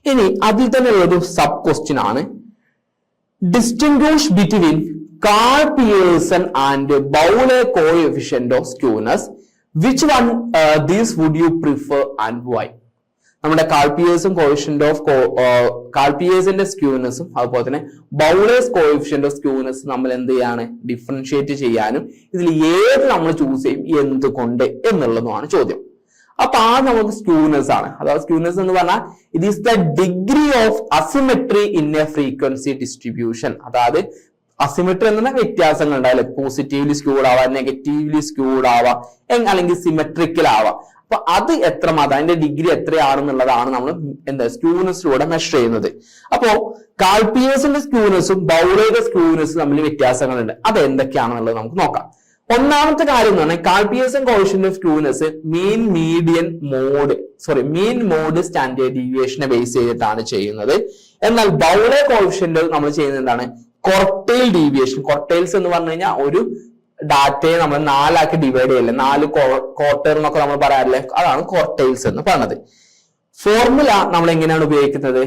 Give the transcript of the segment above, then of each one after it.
ഇനി അതിൽ തന്നെ ഒരു സബ് ക്വസ്റ്റ്യൻ ആണ്, distinguish between Karl Pearson and Bowley coefficient of skewness, which one these would you prefer and why? നമ്മുടെ Karl പിയേഴ്സും കോഎഫിഷ്യന്റ് ഓഫ് കാൾ പിയേഴ്സിന്റെ സ്ക്യൂനെസ്സും അതുപോലെ തന്നെ ബൗളേസ് കോഎഫിഷ്യന്റ് ഓഫ് സ്ക്യൂനെസ് നമ്മൾ എന്ത് ചെയ്യാണ്, ഡിഫറൻഷിയേറ്റ് ചെയ്യാനും ഇതിൽ ഏത് നമ്മൾ ചൂസ് ചെയ്യും എന്തുകൊണ്ട് എന്നുള്ളതുമാണ് ചോദ്യം. അപ്പൊ ആ നമുക്ക് സ്ക്യൂനെസ് ആണ്. അതായത് സ്ക്യൂനെസ് എന്ന് പറഞ്ഞാൽ it is the degree of asymmetry in A frequency distribution. അതായത് അസിമെട്രി എന്ന വ്യത്യാസങ്ങൾ ഉണ്ടാവില്ല, പോസിറ്റീവ്ലി സ്ക്യൂഡ് ആവാം, നെഗറ്റീവ്ലി സ്ക്യൂഡ് ആവാം, അല്ലെങ്കിൽ സിമെട്രിക്കൽ ആവാം. അപ്പൊ അത് എത്രമാത്രം, അതിന്റെ ഡിഗ്രി എത്രയാണെന്നുള്ളതാണ് നമ്മൾ എന്താ സ്ക്യൂനെസ്സിലൂടെ മെഷർ ചെയ്യുന്നത്. അപ്പോ കാൾ പിയേഴ്സിന്റെ സ്ക്യൂനെസ്സും ബൗളയുടെ സ്ക്യൂനെസ്സും തമ്മിൽ വ്യത്യാസങ്ങളുണ്ട്. അത് എന്തൊക്കെയാണെന്നുള്ളത് നമുക്ക് നോക്കാം. ഒന്നാമത്തെ കാര്യം എന്ന് പറഞ്ഞാൽ Karl Pearson coefficient of skewness mean mode standard ഡീവിയേഷനെ ബേസ് ചെയ്തിട്ടാണ് ചെയ്യുന്നത്. എന്നാൽ ബൗളെ കോഎഫിഷ്യന്റ് നമ്മൾ ചെയ്യുന്നത് എന്താണ്, ക്വാർട്ടൈൽ ഡീവിയേഷൻ. ക്വാർട്ടൈൽസ് എന്ന് പറഞ്ഞു കഴിഞ്ഞാൽ ഒരു ഡാറ്റയെ നമ്മൾ 4 ആക്കി ഡിവൈഡ് ചെയ്യല്ലേ, 4 ക്വാർട്ടർ എന്നൊക്കെ നമ്മൾ പറയാറില്ലേ, അതാണ് ക്വാർട്ടൈൽസ് എന്ന് പറയുന്നത്. ഫോർമുല നമ്മൾ എങ്ങനെയാണ് ഉപയോഗിക്കുന്നത്,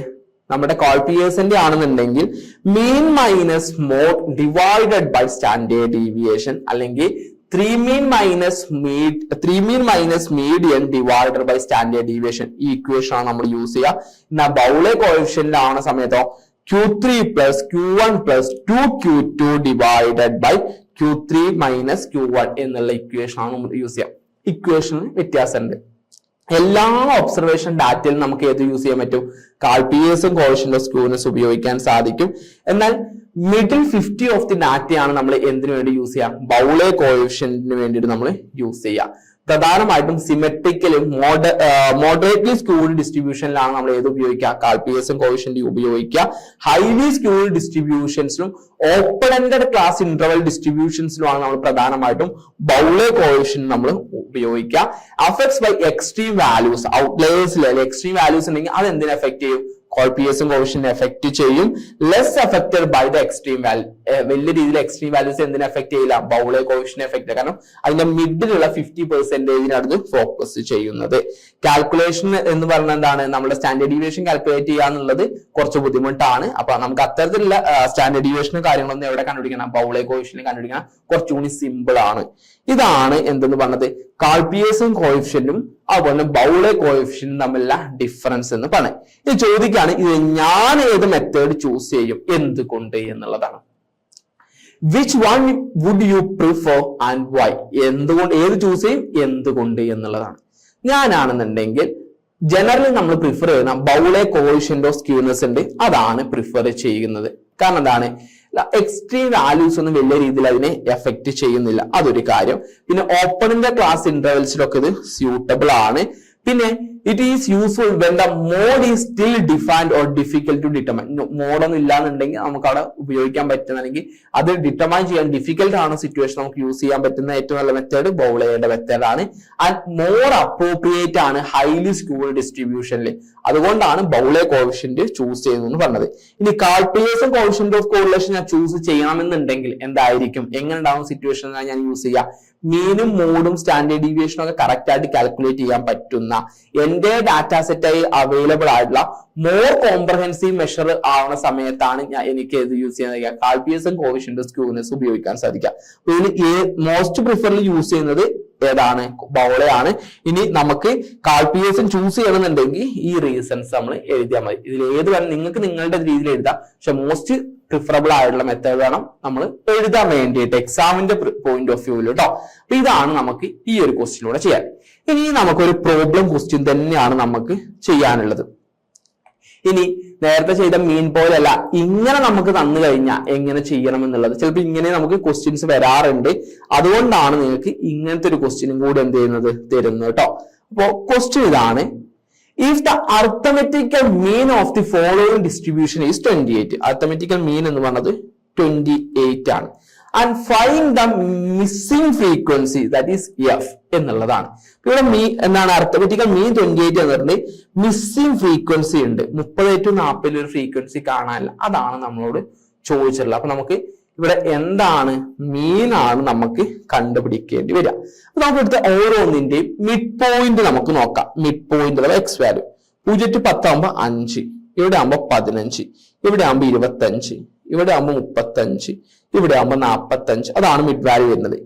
നമ്മുടെ കാൾ പിയേഴ്സന്റെ ആണെന്നുണ്ടെങ്കിൽ mean minus mode divided by standard deviation, അല്ലെങ്കിൽ 3 mean minus median divided by standard deviation. ഈ ഇക്വേഷൻ ആണ് നമ്മൾ യൂസ് ചെയ്യുക. എന്നാൽ ബൗളെ കോഎഫിഷ്യന്റ് ആവുന്ന സമയത്തോ Q3 plus Q1 plus 2Q2 divided by Q3 minus Q1 എന്നുള്ള ഇക്വേഷൻ ആണ് നമ്മൾ യൂസ് ചെയ്യാം. ഇക്വേഷനിൽ വ്യത്യാസമുണ്ട്. എല്ലാ ഒബ്സർവേഷൻ ഡാറ്റയിലും നമുക്ക് ഏത് യൂസ് ചെയ്യാൻ പറ്റും, കാൾ പിയേഴ്സും കോഎഫിഷ്യന്റ് ഓഫ് സ്ക്യൂനെസ് ഉപയോഗിക്കാൻ സാധിക്കും. എന്നാൽ മിഡിൽ 50 ഓഫ് ദി ഡാറ്റയാണ് നമ്മൾ എന്തിനു വേണ്ടി യൂസ് ചെയ്യാം, ബൗളെ കോഎഫിഷ്യന്റിന് വേണ്ടിയിട്ട് നമ്മൾ യൂസ് ചെയ്യാം. പ്രധാനമായിട്ടും സിമെട്രിക്കലും മോഡറേറ്റ്ലി സ്ക്യൂഡ് ഡിസ്ട്രിബ്യൂഷനിലാണ് നമ്മൾ ഏത് ഉപയോഗിക്കുക, കാൾ പിയേഴ്സൺ കോഎഫിഷ്യന്റ് ഉപയോഗിക്കുക. ഹൈലി സ്ക്യൂഡ് ഡിസ്ട്രിബ്യൂഷൻസിലും ഓപ്പൺ എൻഡഡ് ക്ലാസ് ഇന്റർവൽ ഡിസ്ട്രിബ്യൂഷൻസിലുമാണ് നമ്മൾ പ്രധാനമായിട്ടും ബൗളെ കോഎഫിഷ്യന്റ് നമ്മൾ ഉപയോഗിക്കുക. അഫക്ട്സ് ബൈ എക്സ്ട്രീം വാല്യൂസ്, ഔട്ട്ലയേഴ്സിൽ എക്സ്ട്രീം വാല്യൂസ് ഉണ്ടെങ്കിൽ അത് എന്തിനെ എഫക്ട് ചെയ്യും, കാൾ പിയേഴ്സൺ കോഎഫിഷ്യന്റ് എഫക്ട് ചെയ്യും. Less affected by the extreme value, വലിയ രീതിയിൽ എക്സ്ട്രീം വാല്യൂസ് എന്തിനെ എഫക്ട് ചെയ്യില്ല, ബൗളെ കോഎഫിഷ്യന്റ് എഫക്ട് ചെയ്യും. കാരണം അതിന്റെ മിഡിലുള്ള 50%-ാണ് ഫോക്കസ് ചെയ്യുന്നത്. കാൽക്കുലേഷൻ എന്ന് പറഞ്ഞാൽ എന്താണ്, നമ്മുടെ സ്റ്റാൻഡേർഡ് ഡീവിയേഷൻ കാൽക്കുലേറ്റ് ചെയ്യുക എന്നുള്ളത് കുറച്ച് ബുദ്ധിമുട്ടാണ്. അപ്പൊ നമുക്ക് അത്തരത്തിലുള്ള സ്റ്റാൻഡേർഡ് ഡീവിയേഷനും കാര്യങ്ങളൊന്നും എവിടെ കണ്ടുപിടിക്കണം, ബൗളെ കോഎഫിഷ്യന്റ് കണ്ടുപിടിക്കണം കുറച്ചുകൂടി സിമ്പിൾ ആണ്. ഇതാണ് എന്തെന്ന് പറഞ്ഞത്, കാൾ പിയേഴ്സൺ കോഎഫിഷ്യന്റും അതുപോലെ ബൗളെ കോഎഫിഷ്യന്റും തമ്മിലുള്ള ഡിഫറൻസ് എന്ന് പറഞ്ഞത്. ഇത് ചോദിക്കാണ്, ഇത് ഞാൻ ഏത് മെത്തേഡ് ചൂസ് ചെയ്യും എന്തുകൊണ്ട് എന്നുള്ളതാണ്. Which one would you prefer and why? എന്തുകൊണ്ട്, ഏത് ചൂസ് ചെയ്യും എന്തുകൊണ്ട് എന്നുള്ളതാണ്. ഞാനാണെന്നുണ്ടെങ്കിൽ ജനറലി നമ്മൾ പ്രിഫർ ചെയ്യുന്ന ബൗളെ കോഎഫിഷ്യന്റ് ഓഫ് സ്ക്യൂനെസ് ഉണ്ട്, അതാണ് പ്രിഫർ ചെയ്യുന്നത്. കാരണം എന്താണ്, എക്സ്ട്രീം വാല്യൂസ് ഒന്നും വലിയ രീതിയിൽ അതിനെ എഫക്ട് ചെയ്യുന്നില്ല, അതൊരു കാര്യം. പിന്നെ ഓപ്പണിന്റെ ക്ലാസ് ഇന്റർവെൽസിലൊക്കെ ഇത് സ്യൂട്ടബിൾ ആണ്. പിന്നെ it is useful when the mode is still defined or difficult to determine. മോഡൊന്നും ഇല്ലാന്നുണ്ടെങ്കിൽ നമുക്ക് അവിടെ ഉപയോഗിക്കാൻ പറ്റുന്ന, അല്ലെങ്കിൽ അത് ഡിറ്റർമൈൻ ചെയ്യാൻ ഡിഫിക്കൽട്ട് ആണ് സിറ്റുവേഷൻ, നമുക്ക് യൂസ് ചെയ്യാൻ പറ്റുന്ന ഏറ്റവും നല്ല മെത്തേഡ് ബൗളയുടെ മെത്തേഡ് ആണ്. ആൻഡ് മോർ അപ്രോപ്രിയേറ്റ് ആണ് ഹൈലി സ്ക്യൂഡ് ഡിസ്ട്രിബ്യൂഷനിൽ. അതുകൊണ്ടാണ് ബൗളെ കോഎഫിഷ്യന്റ് ചൂസ് ചെയ്യുന്നത് പറഞ്ഞത്. ഇനി Karl Pearson coefficient of correlation ഞാൻ ചൂസ് ചെയ്യണമെന്നുണ്ടെങ്കിൽ എന്തായിരിക്കും, എങ്ങനെ ഉണ്ടാവുന്ന സിറ്റുവേഷൻ ഞാൻ യൂസ് ചെയ്യാം, മീനും മോഡും സ്റ്റാൻഡേർഡ് ഡീവിയേഷനും ഒക്കെ കറക്റ്റ് ആയിട്ട് കാൽക്കുലേറ്റ് ചെയ്യാൻ പറ്റുന്ന എന്റെ ഡാറ്റാ സെറ്റായി അവൈലബിൾ ആയിട്ടുള്ള മോർ കോംപ്രഹെൻസീവ് മെഷർ ആവുന്ന സമയത്താണ് എനിക്ക് ഇത് യൂസ് ചെയ്യാൻ, കാൾ പിയേഴ്സൺ കോഎഫിഷ്യന്റ് സ്ക്യൂനെസ് ഉപയോഗിക്കാൻ സാധിക്കുക. അപ്പൊ ഇതിൽ മോസ്റ്റ് പ്രിഫറിൽ യൂസ് ചെയ്യുന്നത് ഏതാണ്, ബൗളയാണ്. ഇനി നമുക്ക് കാൾ പിയേഴ്സൺ ചൂസ് ചെയ്യണമെന്നുണ്ടെങ്കിൽ ഈ റീസൺസ് നമ്മൾ എഴുതിയാൽ മതി. ഇതിൽ ഏത് വേണം നിങ്ങൾക്ക് നിങ്ങളുടെ രീതിയിൽ എഴുതാം, പക്ഷെ മോസ്റ്റ് പ്രിഫറബിൾ ആയിട്ടുള്ള മെത്തേഡ് വേണം നമ്മൾ എഴുതാൻ വേണ്ടിയിട്ട് എക്സാമിന്റെ പോയിന്റ് ഓഫ് വ്യൂവിൽ കേട്ടോ. അപ്പൊ ഇതാണ് നമുക്ക് ഈ ഒരു ക്വസ്റ്റ്യനിലൂടെ ചെയ്യാൻ. ഇനി നമുക്കൊരു പ്രോബ്ലം ക്വസ്റ്റ്യൻ തന്നെയാണ് നമുക്ക് ചെയ്യാനുള്ളത്. ഇനി നേരത്തെ ചെയ്ത മീൻ പോലെയല്ല, ഇങ്ങനെ നമുക്ക് തന്നു കഴിഞ്ഞാൽ എങ്ങനെ ചെയ്യണം എന്നുള്ളത് ചിലപ്പോൾ ഇങ്ങനെ നമുക്ക് ക്വസ്റ്റ്യൻസ് വരാറുണ്ട്. അതുകൊണ്ടാണ് നിങ്ങൾക്ക് ഇങ്ങനത്തെ ഒരു ക്വസ്റ്റ്യനും കൂടി എന്ത് ചെയ്യുന്നത് തരുന്നത് കേട്ടോ. അപ്പോ ക്വസ്റ്റ്യൻ ഇതാണ്, if the arithmetical mean of the following distribution is 28, arithmetical mean എന്ന് പറഞ്ഞത് 28 ആണ്, and find the missing frequency, that is f എന്നുള്ളതാണ്. ഇവിടെ എന്താണ് arithmetical mean 28 എന്ന് പറഞ്ഞിട്ട് മിസ്സിംഗ് ഫ്രീക്വൻസി ഉണ്ട്, 30-40 ഒരു ഫ്രീക്വൻസി കാണാനില്ല, അതാണ് നമ്മളോട് ചോദിച്ചിട്ടുള്ളത്. അപ്പൊ നമുക്ക് ഇവിടെ എന്താണ് മീനാണ് നമുക്ക് കണ്ടുപിടിക്കേണ്ടി വരിക. അപ്പൊ നമുക്ക് എടുത്ത ഓരോന്നിന്റെയും മിഡ് പോയിന്റ് നമുക്ക് നോക്കാം. മിഡ് പോയിന്റ് അഥവാ എക്സ് വാല്യൂ 0 to 10 ആകുമ്പോൾ 5, ഇവിടെ ആകുമ്പോൾ 15, ഇവിടെ ആകുമ്പോൾ 25, ഇവിടെ ആകുമ്പോൾ 35, ഇവിടെ ആകുമ്പോൾ 45. അതാണ് മിഡ് വാല്യൂ വരുന്നത്.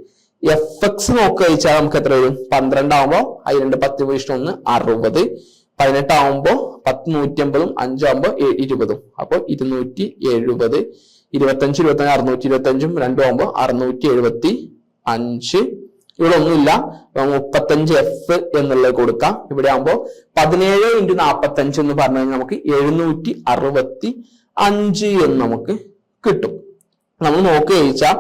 FX നോക്കുക വെച്ചാൽ നമുക്ക് എത്ര വരും? 12 ആകുമ്പോൾ 10 60, 18 ആകുമ്പോൾ 10 150, 5 ആകുമ്പോൾ 20, അപ്പൊ 270, 25 24 625, 2 ആകുമ്പോൾ 675. ഇവിടെ ഒന്നുമില്ല, 35F എന്നുള്ളത് കൊടുക്കാം. ഇവിടെ ആകുമ്പോൾ 17 × 45 എന്ന് പറഞ്ഞു കഴിഞ്ഞാൽ നമുക്ക് 765 എന്ന് നമുക്ക് കിട്ടും. നമ്മൾ നോക്കുക ചോദിച്ചാൽ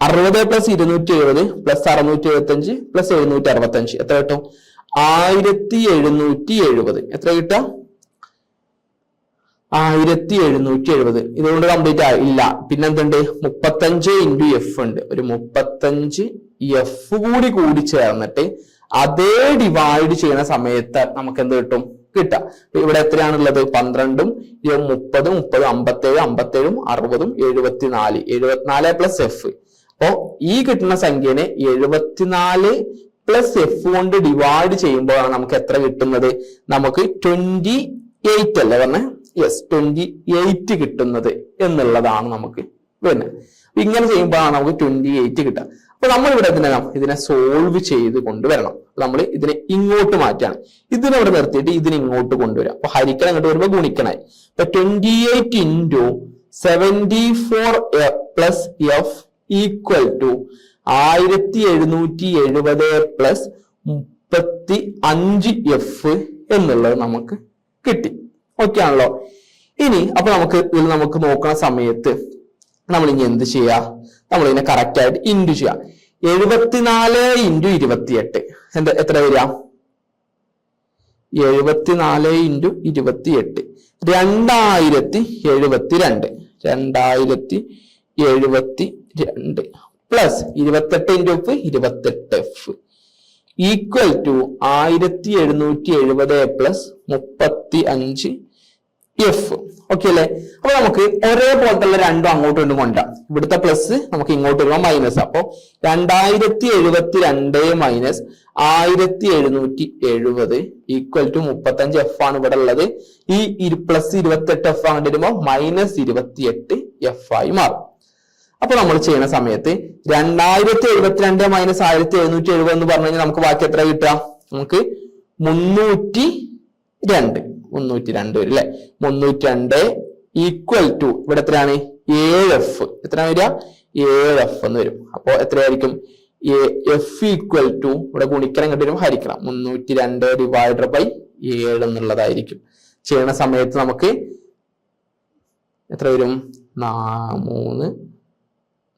60 + 270 + 675 + 765 എത്ര കിട്ടും? 1770. എത്ര കിട്ടുക? 1770. ഇതുകൊണ്ട് കംപ്ലീറ്റ് ഇല്ല. പിന്നെ എന്തുണ്ട്? 35 × F ഉണ്ട്. ഒരു 35 F കൂടി ചേർന്നിട്ട് അതേ ഡിവൈഡ് ചെയ്യുന്ന സമയത്ത് നമുക്ക് എന്ത് കിട്ടും? കിട്ടാം. ഇവിടെ എത്രയാണുള്ളത്? 12, 30, 57, 57, 60, 74, 74 + F. അപ്പോ ഈ കിട്ടുന്ന സംഖ്യനെ 74 + F കൊണ്ട് ഡിവൈഡ് ചെയ്യുമ്പോഴാണ് നമുക്ക് എത്ര കിട്ടുന്നത്? നമുക്ക് 28 അല്ലേ പറഞ്ഞേ? യെസ്, 28 കിട്ടുന്നത് എന്നുള്ളതാണ് നമുക്ക് വരുന്നത്. ഇങ്ങനെ ചെയ്യുമ്പോഴാണ് നമുക്ക് 28 കിട്ടുക. അപ്പൊ നമ്മൾ ഇവിടെ ഇതിനെ സോൾവ് ചെയ്ത് കൊണ്ടുവരണം. നമ്മൾ ഇതിനെ ഇങ്ങോട്ട് മാറ്റാണ്. ഇതിനെ ഇവിടെ നിർത്തിയിട്ട് ഇതിനെ ഇങ്ങോട്ട് കൊണ്ടുവരാം. അപ്പൊ ഹരിക്കണം ഇങ്ങോട്ട് വരുമ്പോ ഗുണിക്കണായി. അപ്പൊ 28 × 74 + F ഈക്വൽ ടു 1770 + 35F എന്നുള്ളത് നമുക്ക് കിട്ടി. ഓക്കെ ആണല്ലോ? ഇനി അപ്പൊ നമുക്ക് നോക്കുന്ന സമയത്ത് നമ്മൾ ഇനി എന്ത് ചെയ്യാ? നമ്മൾ ഇതിനെ കറക്റ്റ് ആയിട്ട് ഇൻറ്റു ചെയ്യാം. 74 × 28 എത്ര വരിക? 74 × 28 2072. 2072 plus 28 × F 28F equal to 1770 + 35F. Okay അല്ലെ? അപ്പൊ നമുക്ക് ഒരേപോലത്തെ രണ്ടും അങ്ങോട്ടും ഇങ്ങോട്ടും കൊണ്ടാം. ഇവിടുത്തെ പ്ലസ് നമുക്ക് ഇങ്ങോട്ട് വരുമ്പോൾ മൈനസ്. അപ്പൊ 2072 മൈനസ് 1770 ഈക്വൽ ടു 35F ആണ് ഇവിടെ ഉള്ളത്. ഈ പ്ലസ് 28F അങ്ങോട്ട് വരുമ്പോൾ മൈനസ് 28F ആയി മാറും. അപ്പൊ നമ്മൾ ചെയ്യുന്ന സമയത്ത് 2072 മൈനസ് 1770 എന്ന് പറഞ്ഞു കഴിഞ്ഞാൽ നമുക്ക് ബാക്കി എത്ര കിട്ടുക? നമുക്ക് 302 വരും അല്ലെ? 302 ഈക്വൽ ടു ഇവിടെ എത്രയാണ്? 7F. എത്രയാണ് വരിക? 7F എന്ന് വരും. അപ്പൊ എത്രയായിരിക്കും? F ഈക്വൽ ടു ഇവിടെ ഗുണിക്കണം ഇങ്ങോട്ട് വരും ഹരിക്കണം. 302 ഡിവൈഡഡ് ബൈ 7 എന്നുള്ളതായിരിക്കും. ചെയ്യുന്ന സമയത്ത് നമുക്ക് എത്ര വരും?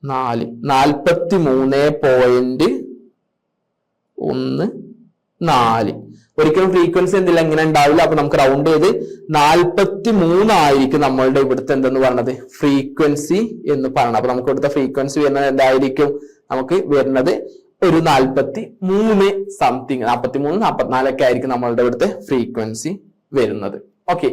43.14. ഒരിക്കലും ഫ്രീക്വൻസി എന്തില്ല ഇങ്ങനെ ഉണ്ടാവില്ല. അപ്പൊ നമുക്ക് റൗണ്ട് ചെയ്ത് 43 ആയിരിക്കും നമ്മളുടെ ഇവിടുത്തെ എന്തെന്ന് പറയുന്നത് ഫ്രീക്വൻസി എന്ന് പറയുന്നത്. അപ്പൊ നമുക്ക് ഇവിടുത്തെ ഫ്രീക്വൻസി വരുന്നത് എന്തായിരിക്കും? നമുക്ക് വരുന്നത് ഒരു 43 സംതിങ്, 43, 44 ഒക്കെ ആയിരിക്കും നമ്മളുടെ ഇവിടുത്തെ ഫ്രീക്വൻസി വരുന്നത്. ഓക്കെ,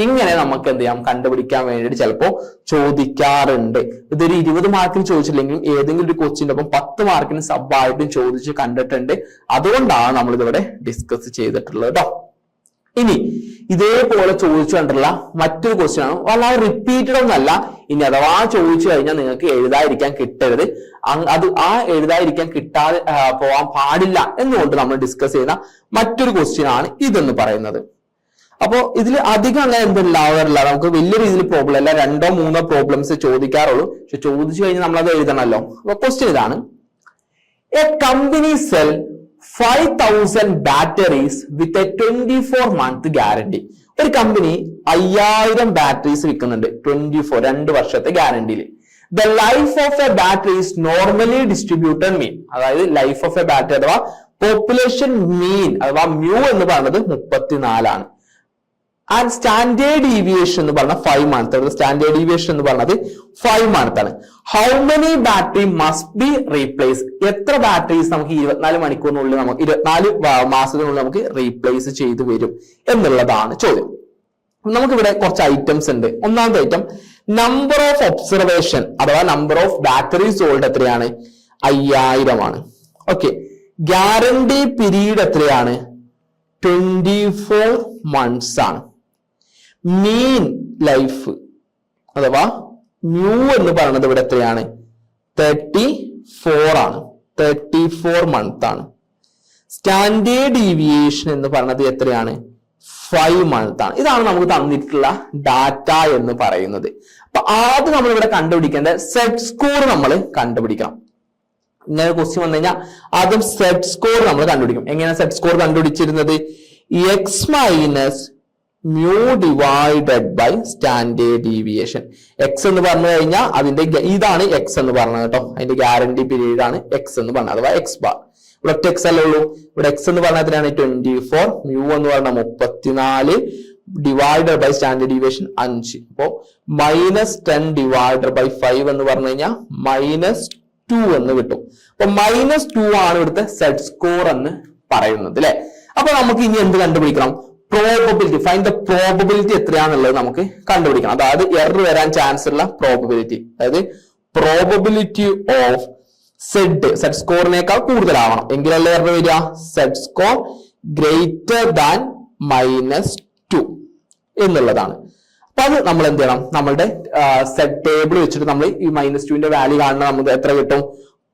ഇങ്ങനെ നമുക്ക് എന്ത് ചെയ്യാം? കണ്ടുപിടിക്കാൻ വേണ്ടിയിട്ട് ചിലപ്പോ ചോദിക്കാറുണ്ട്. ഇതൊരു 20 മാർക്കിന് ചോദിച്ചില്ലെങ്കിലും ഏതെങ്കിലും ഒരു ക്വസ്റ്റ്യന്റെ ഒപ്പം 10 മാർക്കിന് സബ് ആയിട്ടും ചോദിച്ച് കണ്ടിട്ടുണ്ട്. അതുകൊണ്ടാണ് നമ്മൾ ഇതിവിടെ ഡിസ്കസ് ചെയ്തിട്ടുള്ളത് കേട്ടോ. ഇനി ഇതേപോലെ ചോദിച്ചു കണ്ടുള്ള മറ്റൊരു ക്വസ്റ്റ്യൻ ആണ്. വളരെ റിപ്പീറ്റഡ് ഒന്നല്ല. ഇനി അഥവാ ചോദിച്ചു കഴിഞ്ഞാൽ നിങ്ങൾക്ക് എഴുതാതിരിക്കാൻ കിട്ടരുത്. അത് എഴുതാതിരിക്കാൻ കിട്ടാതെ പോവാൻ പാടില്ല എന്നുകൊണ്ട് നമ്മൾ ഡിസ്കസ് ചെയ്യുന്ന മറ്റൊരു ക്വസ്റ്റ്യൻ ആണ് ഇതെന്ന് പറയുന്നത്. അപ്പോ ഇതിൽ അധികം അങ്ങനെ എന്തുണ്ടാവാറില്ല. നമുക്ക് വലിയ രീതിയിൽ പ്രോബ്ലം അല്ല, 2 or 3 പ്രോബ്ലംസ് ചോദിക്കാറുള്ളൂ. പക്ഷെ ചോദിച്ചു കഴിഞ്ഞാൽ നമ്മളത് എഴുതണമല്ലോ. അപ്പൊ ക്വസ്റ്റ്യൻ ഇതാണ്: a company sell 5000 batteries with a 24-month guarantee. ഒരു കമ്പനി 5000 ബാറ്ററീസ് വിൽക്കുന്നുണ്ട് 2 വർഷത്തെ ഗ്യാരണ്ടിയിൽ. The life of a battery is normally distributed mean. അതായത് ലൈഫ് ഓഫ് എ ബാറ്ററി അഥവാ പോപ്പുലേഷൻ മീൻ അഥവാ മ്യൂ എന്ന് പറയുന്നത് 34 ആണ്. ആൻഡ് സ്റ്റാൻഡേർഡ് ഡീവിയേഷൻ എന്ന് പറഞ്ഞാൽ 5 months. സ്റ്റാൻഡേർഡ് ഡീവിയേഷൻ എന്ന് പറഞ്ഞത് 5 months ആണ്. How many battery must be replace? എത്ര ബാറ്ററീസ് നമുക്ക് 24 മണിക്കൂറിനുള്ളിൽ 24 മാസത്തിനുള്ളിൽ നമുക്ക് റീപ്ലേസ് ചെയ്തു വരും എന്നുള്ളതാണ് ചോദ്യം. നമുക്കിവിടെ കുറച്ച് ഐറ്റംസ് ഉണ്ട്. ഒന്നാമത്തെ ഐറ്റം നമ്പർ ഓഫ് ഒബ്സർവേഷൻ അഥവാ നമ്പർ ഓഫ് ബാറ്ററി സോൾഡ് എത്രയാണ്? 5000 ആണ്. ഓക്കെ, ഗ്യാരണ്ടി പീരീഡ് എത്രയാണ്? 24 months ആണ്. മീൻ ലൈഫ് അഥവാ മ്യൂ എന്ന് പറയുന്നത് ഇവിടെ എത്രയാണ്? 34 ആണ്. 34 മന്ത് ആണ്. സ്റ്റാൻഡേർഡ് ഡീവിയേഷൻ എന്ന് പറയുന്നത് എത്രയാണ്? 5 മന്ത് ആണ്. ഇതാണ് നമുക്ക് തന്നിട്ടുള്ള ഡാറ്റ എന്ന് പറയുന്നത്. അപ്പൊ ആദ്യം നമ്മൾ ഇവിടെ കണ്ടുപിടിക്കേണ്ട സെറ്റ് സ്കോർ നമ്മൾ കണ്ടുപിടിക്കണം. ഇങ്ങനെ ക്വസ്റ്റ്യൻ വന്നു കഴിഞ്ഞാൽ ആദ്യം സെറ്റ് സ്കോർ നമ്മൾ കണ്ടുപിടിക്കും. എങ്ങനെയാണ് സെറ്റ് സ്കോർ കണ്ടുപിടിച്ചിരുന്നത്? X minus mu divided by standard deviation. X എന്ന് പറഞ്ഞു കഴിഞ്ഞാൽ അതിന്റെ ഇതാണ് എക്സ് എന്ന് പറഞ്ഞത് കേട്ടോ. അതിന്റെ ഗ്യാരണ്ടി പീരീഡ് ആണ് എക്സ് എന്ന് പറഞ്ഞത്, അഥവാ എക്സ് ബാർ. ഇവിടെ ഒറ്റ എക്സ് അല്ലേ ഉള്ളൂ. ഇവിടെ എക്സ് എന്ന് പറഞ്ഞാൽ എത്രയാണ്? 24. മ്യൂ എന്ന് പറഞ്ഞാൽ 34 ഡിവൈഡഡ് ബൈ സ്റ്റാൻഡേർഡ് ഡീവിയേഷൻ 5. അപ്പോ -10 ഡിവൈഡഡ് ബൈ 5 എന്ന് പറഞ്ഞു കഴിഞ്ഞാൽ -2 എന്ന് കിട്ടും. അപ്പൊ -2 ആണ് ഇവിടുത്തെ സെറ്റ് സ്കോർ എന്ന് പറയുന്നത് അല്ലെ. അപ്പൊ നമുക്ക് ഇനി എന്ത് കണ്ടുപിടിക്കണം? പ്രോബബിലിറ്റി. ഫൈൻഡ് ദ പ്രോബബിലിറ്റി എത്രയാണെന്നുള്ളത് നമുക്ക് കണ്ടുപിടിക്കണം. അതായത് എറർ വരാൻ ചാൻസ് ഉള്ള പ്രോബബിലിറ്റി. അതായത് പ്രോബബിലിറ്റി ഓഫ് സെറ്റ് സ്കോറിനേക്കാൾ കൂടുതലാവണം എങ്കിലല്ലേ എറർ വരിക. സെറ്റ് സ്കോർ ഗ്രേറ്റർ ദാൻ -2 എന്നുള്ളതാണ്. അപ്പൊ അത് നമ്മൾ എന്ത് ചെയ്യണം? നമ്മളുടെ സെറ്റ് ടേബിൾ വെച്ചിട്ട് നമ്മൾ ഈ -2ന്റെ വാല്യൂ കാണുന്ന നമുക്ക് എത്ര കിട്ടും?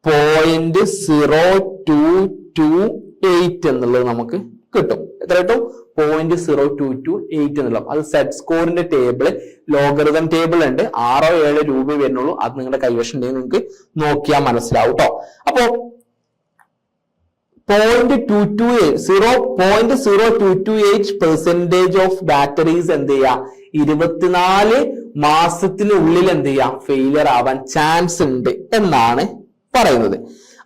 0.0228 എന്നുള്ളത് നമുക്ക് കിട്ടും. എത്ര കിട്ടും? 0.0228 എന്നുള്ളത്. അത് സെറ്റ് സ്കോറിന്റെ ടേബിള് ലോഗറിതം ടേബിൾ ഉണ്ട്. 6-7 രൂപ വരുന്നുള്ളൂ. അത് നിങ്ങളുടെ കൈവശം ഉണ്ടെങ്കിൽ നിങ്ങൾക്ക് നോക്കിയാൽ മനസ്സിലാവും കേട്ടോ. അപ്പോ 0.028% ഓഫ് ബാറ്ററീസ് എന്ത് ചെയ്യാം? 24 മാസത്തിനുള്ളിൽ എന്ത് ചെയ്യാം? ഫെയിലിയർ ആവാൻ ചാൻസ് ഉണ്ട് എന്നാണ് പറയുന്നത്.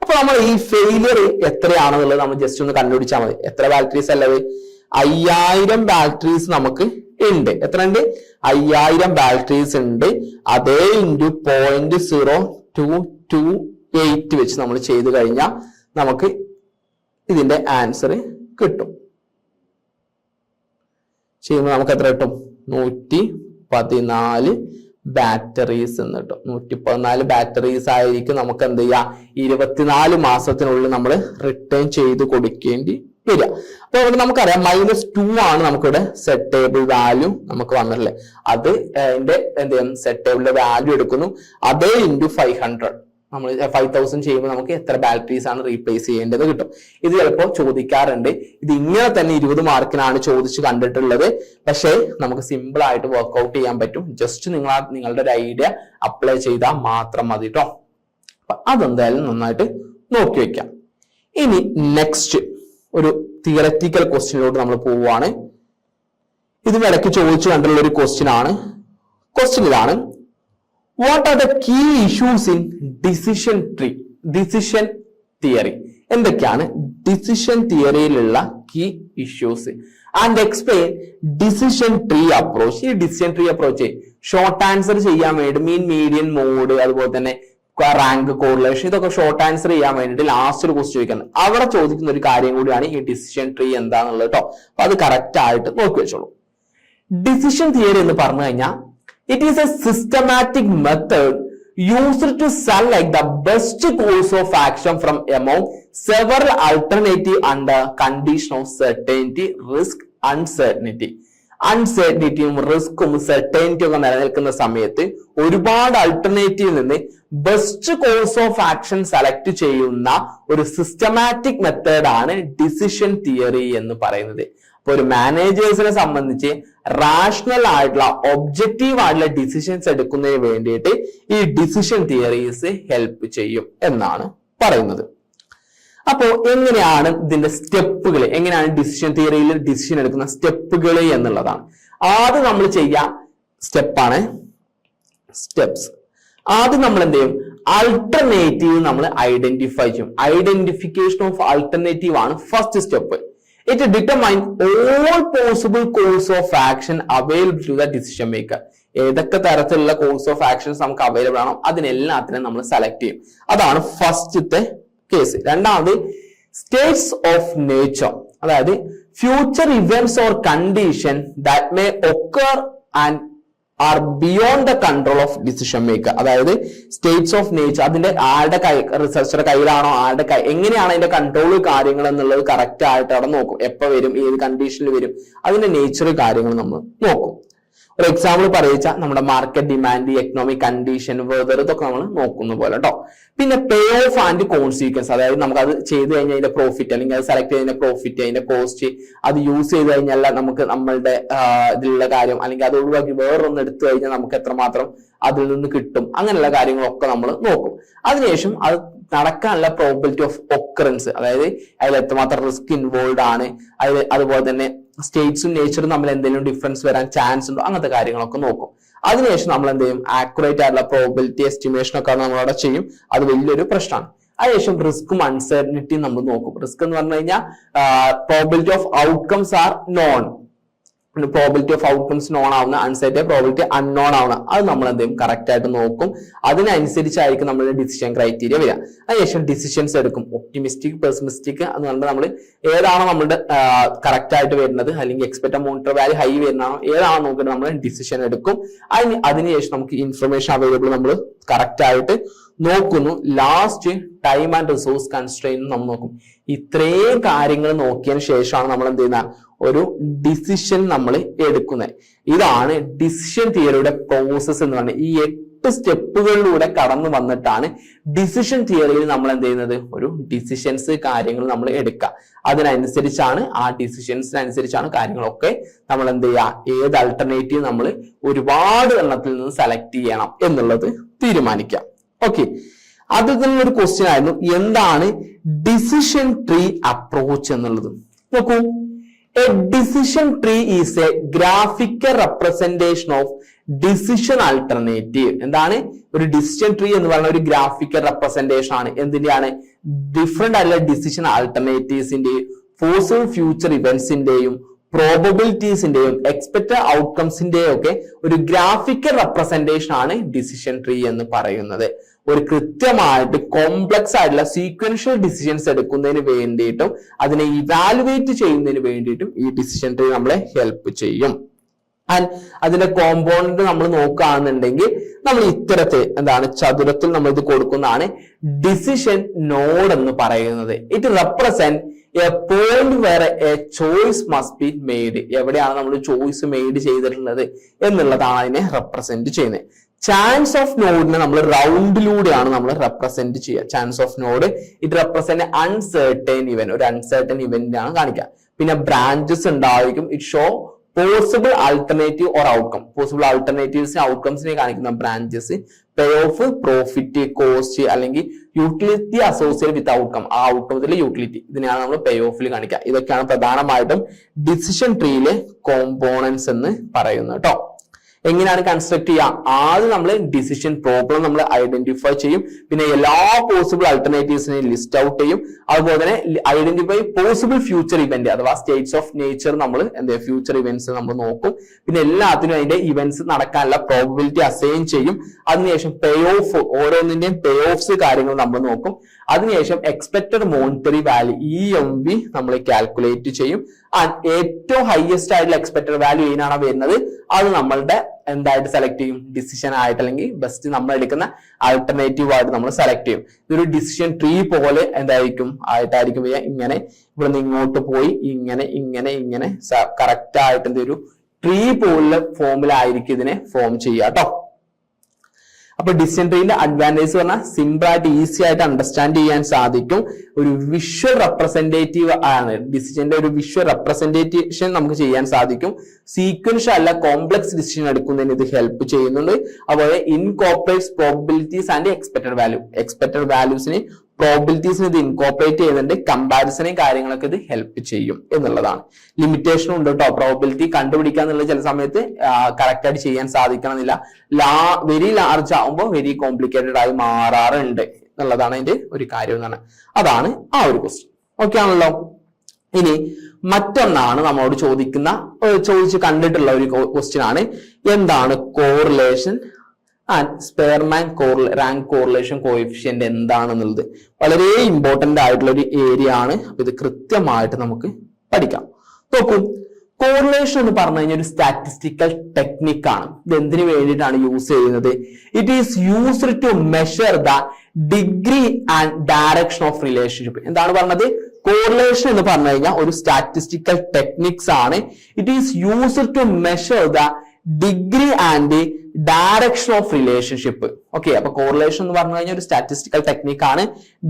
അപ്പൊ നമ്മൾ ഈ ഫെയിലിയർ എത്രയാണെന്നുള്ളത് നമ്മൾ ജസ്റ്റ് ഒന്ന് കണ്ടുപിടിച്ചാൽ മതി. എത്ര ബാറ്ററീസ് അല്ലത്? 5000 ബാറ്ററീസ് നമുക്ക് ഉണ്ട്. എത്ര ഉണ്ട്? 5000 ബാറ്ററീസ് ഉണ്ട്. അതേ ഇൻറ്റു 0.0228 വെച്ച് നമ്മൾ ചെയ്തു കഴിഞ്ഞാൽ നമുക്ക് ഇതിന്റെ ആൻസർ കിട്ടും. ചെയ്യുമ്പോൾ നമുക്ക് എത്ര കിട്ടും? 114 ബാറ്ററീസ് എന്ന് കിട്ടും. 114 ബാറ്ററീസ് ആയിരിക്കും നമുക്ക് എന്ത് ചെയ്യാം? 24 മാസത്തിനുള്ളിൽ നമ്മൾ റിട്ടേൺ ചെയ്ത് കൊടുക്കേണ്ടി വരിക. അപ്പൊ ഇവിടെ നമുക്കറിയാം -2 ആണ് നമുക്കിവിടെ സെറ്റ് ടേബിൾ വാല്യൂ നമുക്ക് വന്നിട്ടില്ലേ. അത് അതിന്റെ എന്ത് ചെയ്യും? സെറ്റ് ടേബിളിന്റെ വാല്യൂ എടുക്കുന്നു. അതേ ഇൻറ്റു 500 നമ്മൾ 5000 ചെയ്യുമ്പോൾ നമുക്ക് എത്ര ബാറ്ററീസ് ആണ് റീപ്ലേസ് ചെയ്യേണ്ടത് കിട്ടും. ഇത് ചിലപ്പോൾ ചോദിക്കാറുണ്ട്. ഇത് ഇങ്ങനെ തന്നെ 20 മാർക്കിനാണ് ചോദിച്ച് കണ്ടിട്ടുള്ളത്. പക്ഷേ നമുക്ക് സിമ്പിൾ ആയിട്ട് വർക്ക്ഔട്ട് ചെയ്യാൻ പറ്റും. ജസ്റ്റ് നിങ്ങളുടെ ഒരു ഐഡിയ അപ്ലൈ ചെയ്താൽ മാത്രം മതി കേട്ടോ. അപ്പൊ അതെന്തായാലും നന്നായിട്ട് നോക്കി വെക്കാം. ഇനി നെക്സ്റ്റ് ഒരു തിയററ്റിക്കൽ ക്വസ്റ്റ്യനിലോട്ട് നമ്മൾ പോവുകയാണ്. ഇതിനിടയ്ക്ക് ചോദിച്ചു കണ്ടുള്ള ഒരു ക്വസ്റ്റ്യൻ ആണ്. ക്വസ്റ്റ്യൻ ഇതാണ്: What are the key issues in decision theory? എന്തൊക്കെയാണ് ഡിസിഷൻ തിയറിയിലുള്ള key issues? And explain decision tree approach. ഈ decision tree approach short answer ചെയ്യാൻ വേണ്ടി മീൻ, മീഡിയൻ, മോഡ്, അതുപോലെ തന്നെ റാങ്ക്, കോറിലേഷൻ, ഇതൊക്കെ ഷോർട്ട് ആൻസർ ചെയ്യാൻ വേണ്ടിയിട്ട് ലാസ്റ്റ് ഒരു ക്വസ്റ്റ്യൻ ചോദിക്കുന്നത്. അവിടെ ചോദിക്കുന്ന ഒരു കാര്യം കൂടിയാണ് ഈ ഡിസിഷൻ ട്രീ എന്താണെന്നുള്ളത് കേട്ടോ. അപ്പൊ അത് കറക്റ്റ് ആയിട്ട് നോക്കി വെച്ചോളൂ. ഡിസിഷൻ തിയറി എന്ന് പറഞ്ഞു കഴിഞ്ഞാൽ it is a systematic method used to select the best course of action from among several alternatives under condition of certainty, risk, uncertainty. അൺസെർട്ടനിറ്റിയും റിസ്ക്കും സെർട്ടനിറ്റിയും ഒക്കെ നിലനിൽക്കുന്ന സമയത്ത് ഒരുപാട് ആൾട്ടർനേറ്റീവിൽ നിന്ന് best course of action select ചെയ്യുന്ന ഒരു സിസ്റ്റമാറ്റിക് മെത്തേഡാണ് ഡിസിഷൻ തിയറി എന്ന് പറയുന്നത്. അപ്പൊ ഒരു മാനേജേഴ്സിനെ സംബന്ധിച്ച് റാഷണൽ ആയിട്ടുള്ള ഒബ്ജക്റ്റീവ് ആയിട്ടുള്ള ഡിസിഷൻസ് എടുക്കുന്നതിന് വേണ്ടിയിട്ട് ഈ ഡിസിഷൻ തിയറീസ് ഹെൽപ്പ് ചെയ്യും എന്നാണ് പറയുന്നത്. അപ്പോ എങ്ങനെയാണ് ഇതിന്റെ സ്റ്റെപ്പുകൾ, എങ്ങനെയാണ് ഡിസിഷൻ തിയറിയിൽ ഡിസിഷൻ എടുക്കുന്ന സ്റ്റെപ്പുകൾ എന്നുള്ളതാണ്. ആദ്യം നമ്മൾ ചെയ്യാൻ സ്റ്റെപ്പാണ് സ്റ്റെപ്സ്. ആദ്യം നമ്മൾ എന്ത് ചെയ്യും? ആൾട്ടർനേറ്റീവ് നമ്മൾ ഐഡന്റിഫൈ ചെയ്യും. ഐഡന്റിഫിക്കേഷൻ ഓഫ് ആൾട്ടർനേറ്റീവ് ആണ് first step. It determines all possible course of action available to the decision maker. ഏതൊക്കെ തരത്തിലുള്ള കോഴ്സ് ഓഫ് ആക്ഷൻസ് നമുക്ക് അവൈലബിൾ ആണോ അതിനെല്ലാത്തിനും നമ്മൾ സെലക്ട് ചെയ്യും. അതാണ് ഫസ്റ്റത്തെ കേസ്. രണ്ടാമത് സ്റ്റേറ്റ്സ് ഓഫ് നേച്ചർ, അതായത് future events or condition that may occur and R beyond the control of decision maker. അതായത് സ്റ്റേറ്റ്സ് ഓഫ് നേച്ചർ, അതിന്റെ ആരുടെ റിസർച്ചറുടെ കയ്യിലാണോ, ആരുടെ എങ്ങനെയാണ് അതിന്റെ കൺട്രോൾ കാര്യങ്ങൾ എന്നുള്ളത് കറക്റ്റ് ആയിട്ട് അവിടെ നോക്കും. എപ്പോൾ വരും, ഏത് കണ്ടീഷനിൽ വരും, അതിന്റെ നേച്ചർ കാര്യങ്ങൾ നമ്മൾ നോക്കും. ഒരു എക്സാമ്പിൾ പറയിച്ച നമ്മുടെ market demand, economic condition, weather, ഇതൊക്കെ നമ്മൾ നോക്കുന്ന പോലെ കേട്ടോ. പിന്നെ പേ ഓഫ് ആൻഡ് കോൺസിക്വൻസ്, അതായത് നമുക്ക് അത് ചെയ്ത് കഴിഞ്ഞാൽ അതിന്റെ പ്രോഫിറ്റ്, അല്ലെങ്കിൽ അത് സെലക്ട് ചെയ്തതിന്റെ പ്രോഫിറ്റ്, അതിന്റെ കോസ്റ്റ്, അത് യൂസ് ചെയ്ത് കഴിഞ്ഞാൽ നമുക്ക് നമ്മളുടെ ഇതിലുള്ള കാര്യം, അല്ലെങ്കിൽ അത് ഒഴിവാക്കി വേറൊന്ന് എടുത്തു കഴിഞ്ഞാൽ നമുക്ക് എത്രമാത്രം അതിൽ നിന്ന് കിട്ടും, അങ്ങനെയുള്ള കാര്യങ്ങളൊക്കെ നമ്മൾ നോക്കും. അതിനുശേഷം അത് നടക്കാനുള്ള പ്രോബിലിറ്റി ഓഫ് ഒക്കറൻസ്, അതായത് അതിൽ എത്രമാത്രം റിസ്ക് ഇൻവോൾവ് ആണ്, അതുപോലെ തന്നെ സ്റ്റേറ്റ്സും നേച്ചറും തമ്മിൽ എന്തെങ്കിലും ഡിഫറൻസ് വരാൻ ചാൻസ് ഉണ്ടോ, അങ്ങനത്തെ കാര്യങ്ങളൊക്കെ നോക്കും. അതിനുശേഷം നമ്മൾ എന്ത് ചെയ്യും, ആക്യുറേറ്റ് ആയിട്ടുള്ള പ്രോബിലിറ്റി എസ്റ്റിമേഷൻ ഒക്കെ നമ്മളവിടെ ചെയ്യും. അത് വലിയൊരു പ്രശ്നമാണ്. അതിനുശേഷം റിസ്ക്കും അൺസർട്ടനിറ്റിയും നമ്മൾ നോക്കും. റിസ്ക് എന്ന് പറഞ്ഞു കഴിഞ്ഞാൽ probability of outcomes are known, probability of outcomes known ആവുന്ന, അൺസർട്ടൻ പ്രോബിലിറ്റി അൺനോൺ ആവുന്ന, അത് നമ്മൾ എന്ത് ചെയ്യും, കറക്റ്റ് ആയിട്ട് നോക്കും. അതിനനുസരിച്ചായിരിക്കും നമ്മളുടെ ഡിസിഷൻ ക്രൈറ്റീരിയ വരിക. അതിനുശേഷം ഡിസിഷൻസ് എടുക്കും. ഒപ്റ്റിമിസ്റ്റിക്, പെസിമിസ്റ്റിക് എന്ന് പറഞ്ഞാൽ നമ്മൾ ഏതാണോ നമ്മുടെ കറക്റ്റ് ആയിട്ട് വരുന്നത്, അല്ലെങ്കിൽ എക്സ്പെക്ടഡ് മോണിറ്റർ വാല്യൂ ഹൈ വരുന്നതാണോ ഏതാണോ നോക്കിയിട്ട് നമ്മൾ ഡിസിഷൻ എടുക്കും. അതിനുശേഷം നമുക്ക് ഇൻഫർമേഷൻ അവൈലബിൾ നമ്മൾ കറക്റ്റ് ആയിട്ട് നോക്കുന്നു. Last time and resource constrain നമ്മൾ നോക്കും. ഇത്രയും കാര്യങ്ങൾ നോക്കിയതിന് ശേഷമാണ് നമ്മൾ എന്ത് ചെയ്യുന്ന ഒരു ഡിസിഷൻ നമ്മൾ എടുക്കുന്നത്. ഇതാണ് ഡിസിഷൻ തിയറിയുടെ പ്രോസസ് എന്ന് പറയുന്നത്. ഈ 8 സ്റ്റെപ്പുകളിലൂടെ കടന്നു വന്നിട്ടാണ് ഡിസിഷൻ തിയറിയിൽ നമ്മൾ എന്ത് ചെയ്യുന്നത്, ഒരു ഡിസിഷൻസ് കാര്യങ്ങൾ നമ്മൾ എടുക്കുക. അതിനനുസരിച്ചാണ്, ആ ഡിസിഷൻസിനനുസരിച്ചാണ് കാര്യങ്ങളൊക്കെ നമ്മൾ എന്ത് ചെയ്യുക, ഏത് അൾട്ടർനേറ്റീവ് നമ്മൾ ഒരുപാട് എണ്ണത്തിൽ നിന്ന് സെലക്ട് ചെയ്യണം എന്നുള്ളത് തീരുമാനിക്കാം. ഓക്കെ, അതിൽ തന്നെ ഒരു ക്വസ്റ്റ്യൻ ആയിരുന്നു, എന്താണ് ഡിസിഷൻ ട്രീ അപ്രോച്ച് എന്നുള്ളത്. നോക്കൂ, A decision tree is A graphical representation of decision alternative. എന്താണ് ഒരു ഡിസിഷൻ ട്രീ എന്ന് പറയുന്ന ഒരു ഗ്രാഫിക്കൽ റെപ്രസെന്റേഷൻ ആണ്. എന്തിന്റെയാണ്, ഡിഫറെന്റ് ആയിട്ടുള്ള ഡിസിഷൻ ആൾട്ടർനേറ്റീവ്സിന്റെയും പോസിബിൾ ഫ്യൂച്ചർ ഇവന്റ്സിന്റെയും പ്രോബബിലിറ്റീസിന്റെയും എക്സ്പെക്ടഡ് ഔട്ട്കംസിന്റെയും ഒക്കെ ഒരു ഗ്രാഫിക്കൽ റെപ്രസെന്റേഷൻ ആണ് ഡിസിഷൻ ട്രീ എന്ന് പറയുന്നത്. ഒരു കൃത്യമായിട്ട് കോംപ്ലക്സ് ആയിട്ടുള്ള സീക്വൻഷ്യൽ ഡിസിഷൻസ് എടുക്കുന്നതിന് വേണ്ടിയിട്ടും അതിനെ ഇവാലുവേറ്റ് ചെയ്യുന്നതിന് വേണ്ടിയിട്ടും ഈ ഡിസിഷൻ ട്രീ നമ്മളെ ഹെൽപ്പ് ചെയ്യും. ആൻഡ് അതിന്റെ കോമ്പോണന്റ് നമ്മൾ നോക്കുകയാണെന്നുണ്ടെങ്കിൽ നമ്മൾ ഇത്തരത്തിൽ എന്താണ് ചതുരത്തിൽ നമ്മൾ ഇത് കൊടുക്കുന്നതാണ് ഡിസിഷൻ നോഡ് എന്ന് പറയുന്നത്. It represent a point where a choice must be made. എവിടെയാണ് നമ്മൾ ചോയ്സ് മെയ്ഡ് ചെയ്തിട്ടുള്ളത് എന്നുള്ളതാണ് അതിനെ റെപ്രസെന്റ് ചെയ്യുന്നത്. ചാൻസ് ഓഫ് നോഡിനെ നമ്മൾ റൗണ്ടിലൂടെയാണ് നമ്മൾ റെപ്രസെന്റ് ചെയ്യുക. Chance of node it represent uncertain event, ഒരു അൺസർട്ടൻ ഇവന്റ് ആണ് കാണിക്കുക. പിന്നെ ബ്രാഞ്ചസ് ഉണ്ടായിരിക്കും. It show possible alternative or outcome. Possible ആൾട്ടർനേറ്റീവ്സിനെ ഔട്ട്കംസിനെ കാണിക്കുന്ന branches. Payoff, profit, cost അല്ലെങ്കിൽ യൂട്ടിലിറ്റി അസോസിയേറ്റ് വിത്ത് ഔട്ട്കം. ആ ഔട്ട്കംസിലെ യൂട്ടിലിറ്റി, ഇതിനെയാണ് നമ്മൾ പേ ഓഫിൽ കാണിക്കുക. ഇതൊക്കെയാണ് പ്രധാനമായിട്ടും ഡിസിഷൻ ട്രീയിലെ കോമ്പോണൻസ് എന്ന് പറയുന്നത് കേട്ടോ. എങ്ങനെയാണ് കൺസ്ട്രക്ട് ചെയ്യുക? ആദ്യം നമ്മൾ ഡിസിഷൻ പ്രോബ്ലം നമ്മൾ ഐഡന്റിഫൈ ചെയ്യും. പിന്നെ എല്ലാ പോസിബിൾ ആൾട്ടർനേറ്റീവ്സിനെയും ലിസ്റ്റ് ഔട്ട് ചെയ്യും. അതുപോലെ തന്നെ ഐഡന്റിഫൈ പോസിബിൾ ഫ്യൂച്ചർ ഇവന്റ് അഥവാ സ്റ്റേറ്റ്സ് ഓഫ് നേച്ചർ നമ്മൾ എന്താ ഫ്യൂച്ചർ ഇവന്റ്സ് നമ്മൾ നോക്കും. പിന്നെ എല്ലാത്തിനും അതിന്റെ ഇവന്റ്സ് നടക്കാനുള്ള പ്രോബബിലിറ്റി അസൈൻ ചെയ്യും. അതിനുശേഷം പേ ഓഫ്, ഓരോന്നിന്റെയും പേ ഓഫ്സ് കാര്യങ്ങൾ നമ്മൾ നോക്കും. അതിനുശേഷം എക്സ്പെക്ടഡ് മോണിറ്ററി വാല്യൂ EMV നമ്മൾ കാൽക്കുലേറ്റ് ചെയ്യും. ഏറ്റവും ഹയസ്റ്റ് ആയിട്ടുള്ള എക്സ്പെക്ടഡ് വാല്യൂ ഏതിനാണ് വരുന്നത് അത് നമ്മളുടെ എന്തായിട്ട് സെലക്ട് ചെയ്യും, ഡിസിഷൻ ആയിട്ട് അല്ലെങ്കിൽ ബെസ്റ്റ് നമ്മൾ എടുക്കുന്ന ആൾട്ടർനേറ്റീവ് ആയിട്ട് നമ്മൾ സെലക്ട് ചെയ്യും. ഇതൊരു ഡിസിഷൻ ട്രീ പോലെ എന്തായിരിക്കും ആയിട്ടായിരിക്കും വരിക. ഇങ്ങനെ ഇവിടെ നിന്ന് ഇങ്ങോട്ട് പോയി ഇങ്ങനെ ഇങ്ങനെ ഇങ്ങനെ കറക്റ്റ് ആയിട്ട് എന്തൊരു ട്രീ പോലുള്ള ഫോമിലായിരിക്കും ഇതിനെ ഫോം ചെയ്യുക കേട്ടോ. അപ്പൊ ഡിസിഷൻ ട്രീന്റെ അഡ്വാൻറ്റേജ് പറഞ്ഞാൽ സിമ്പിൾ ആയിട്ട് ഈസി ആയിട്ട് അണ്ടർസ്റ്റാൻഡ് ചെയ്യാൻ സാധിക്കും. ഒരു വിഷ്വൽ റെപ്രസെന്റേറ്റീവ് ആണ് ഡിസിഷന്റെ ഒരു വിഷ്വൽ റെപ്രസെന്റേഷൻ നമുക്ക് ചെയ്യാൻ സാധിക്കും. സീക്വൻഷ്യൽ അല്ല കോംപ്ലക്സ് ഡിസിഷൻ എടുക്കുന്നതിന് ഇത് ഹെൽപ്പ് ചെയ്യുന്നുണ്ട്. അതുപോലെ incorporates probabilities and expected value. Expected വാല്യൂസിന് പ്രോബിലിറ്റീസിന് ഇത് ഇൻകോർപ്പറേറ്റ് ചെയ്യുന്നുണ്ട്. കമ്പാരിസണും കാര്യങ്ങളൊക്കെ ഇത് ഹെൽപ്പ് ചെയ്യും എന്നുള്ളതാണ്. ലിമിറ്റേഷൻ ഉണ്ട് കേട്ടോ. പ്രോബിലിറ്റി കണ്ടുപിടിക്കുക എന്നുള്ളത് ചില സമയത്ത് കറക്റ്റ് ആയിട്ട് ചെയ്യാൻ സാധിക്കണമെന്നില്ല. വെരി ലാർജ് ആവുമ്പോൾ വെരി കോംപ്ലിക്കേറ്റഡ് ആയി മാറാറുണ്ട് എന്നുള്ളതാണ് അതിന്റെ ഒരു കാര്യം എന്നാണ്. അതാണ് ആ ഒരു ക്വസ്റ്റ്യൻ. ഓക്കെ ആണല്ലോ. ഇനി മറ്റൊന്നാണ് നമ്മളോട് ചോദിച്ച് കണ്ടിട്ടുള്ള ഒരു ക്വസ്റ്റ്യൻ ആണ്, എന്താണ് correlation and Spearman rank correlation coefficient എന്താണെന്നുള്ളത്. വളരെ ഇമ്പോർട്ടന്റ് ആയിട്ടുള്ള ഒരു ഏരിയ ആണ്. അപ്പൊ ഇത് കൃത്യമായിട്ട് നമുക്ക് പഠിക്കാം. നോക്കൂ, കോറിലേഷൻ എന്ന് പറഞ്ഞു കഴിഞ്ഞാൽ ഒരു സ്റ്റാറ്റിസ്റ്റിക്കൽ ടെക്നിക് ആണ്. ഇത് എന്തിനു വേണ്ടിയിട്ടാണ് യൂസ് ചെയ്യുന്നത്? It is used to measure the degree and direction of relationship. എന്താണ് പറഞ്ഞത്? കോറിലേഷൻ എന്ന് പറഞ്ഞു കഴിഞ്ഞാൽ ഒരു സ്റ്റാറ്റിസ്റ്റിക്കൽ ടെക്നിക്സ് ആണ്. It is used to measure the degree and direction of relationship. Okay, അപ്പൊ കോറിലേഷൻ എന്ന് പറഞ്ഞു കഴിഞ്ഞാൽ ഒരു സ്റ്റാറ്റിസ്റ്റിക്കൽ ടെക്നിക് ആണ്.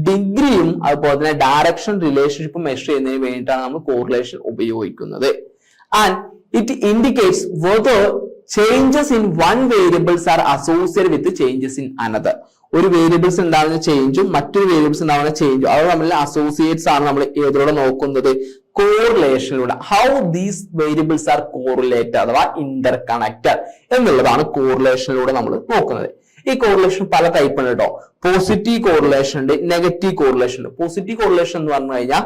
ഡിഗ്രിയും അതുപോലെ തന്നെ ഡയറക്ഷൻ റിലേഷൻഷിപ്പും മെഷർ ചെയ്യുന്നതിന് വേണ്ടിയിട്ടാണ് നമ്മൾ കോറിലേഷൻ ഉപയോഗിക്കുന്നത്. And it indicates whether changes in one variables are associated with changes in another. ഒരു വേരിയബിൾസ് ഉണ്ടാകുന്ന ചേഞ്ചും മറ്റൊരു വേരിയബിൾസ് ഉണ്ടാകുന്ന ചേഞ്ചും അത് തമ്മിൽ അസോസിയേറ്റ്സ് ആണ് നമ്മൾ ഏതിലൂടെ നോക്കുന്നത്? കോറിലേഷനിലൂടെ. How these variables are correlated അഥവാ ഇന്റർ കണക്റ്റഡ് എന്നുള്ളതാണ് കോറിലേഷനിലൂടെ നമ്മൾ നോക്കുന്നത്. ഈ കോറിലേഷൻ പല ടൈപ്പ് ഉണ്ട് കേട്ടോ. പോസിറ്റീവ് കോറിലേഷൻ ഉണ്ട്, നെഗറ്റീവ് കോറിലേഷൻ ഉണ്ട്. പോസിറ്റീവ് കോറിലേഷൻ എന്ന് പറഞ്ഞു കഴിഞ്ഞാൽ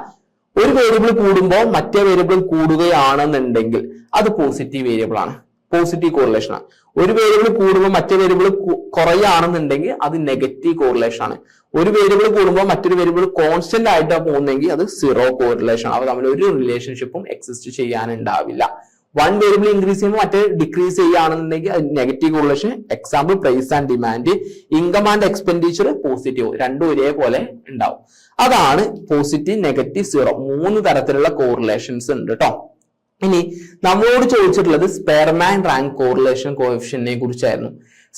ഒരു വേരിയബിൾ കൂടുമ്പോൾ മറ്റേ വേരിയബിൾ കൂടുകയാണെന്നുണ്ടെങ്കിൽ അത് പോസിറ്റീവ് വേരിയബിൾ ആണ്, പോസിറ്റീവ് കോറിലേഷൻ ആണ്. ഒരു വേരിയബിൾ കൂടുമ്പോൾ മറ്റേ വേരിയബിൾ കുറയുകയാണെന്നുണ്ടെങ്കിൽ അത് നെഗറ്റീവ് കോറിലേഷൻ ആണ്. ഒരു വേരിയബിൾ കൂടുമ്പോൾ മറ്റൊരു വേരിയബിൾ കോൺസ്റ്റന്റ് ആയിട്ടാണ് പോകുന്നെങ്കിൽ അത് സീറോ കോറിലേഷൻ ആണ്. അവ തമ്മിൽ ഒരു റിലേഷൻഷിപ്പും എക്സിസ്റ്റ് ചെയ്യാനുണ്ടാവില്ല. വൺ വേരിയബിൾ ഇൻക്രീസ് ചെയ്യുമ്പോൾ മറ്റേ ഡിക്രീസ് ചെയ്യുകയാണെന്നുണ്ടെങ്കിൽ അത് negative correlation. Example price and demand, income and expenditure positive, രണ്ടും ഒരേപോലെ ഉണ്ടാവും. അതാണ് പോസിറ്റീവ്, നെഗറ്റീവ്, സീറോ. 3 തരത്തിലുള്ള കോറിലേഷൻസ് ഉണ്ട് കേട്ടോ. ഇനി നമ്മളോട് ചോദിച്ചിട്ടുള്ളത് സ്പെയർമാൻ റാങ്ക് കോറിലേഷൻ കോഎഫിഷ്യന്റിനെ കുറിച്ചായിരുന്നു.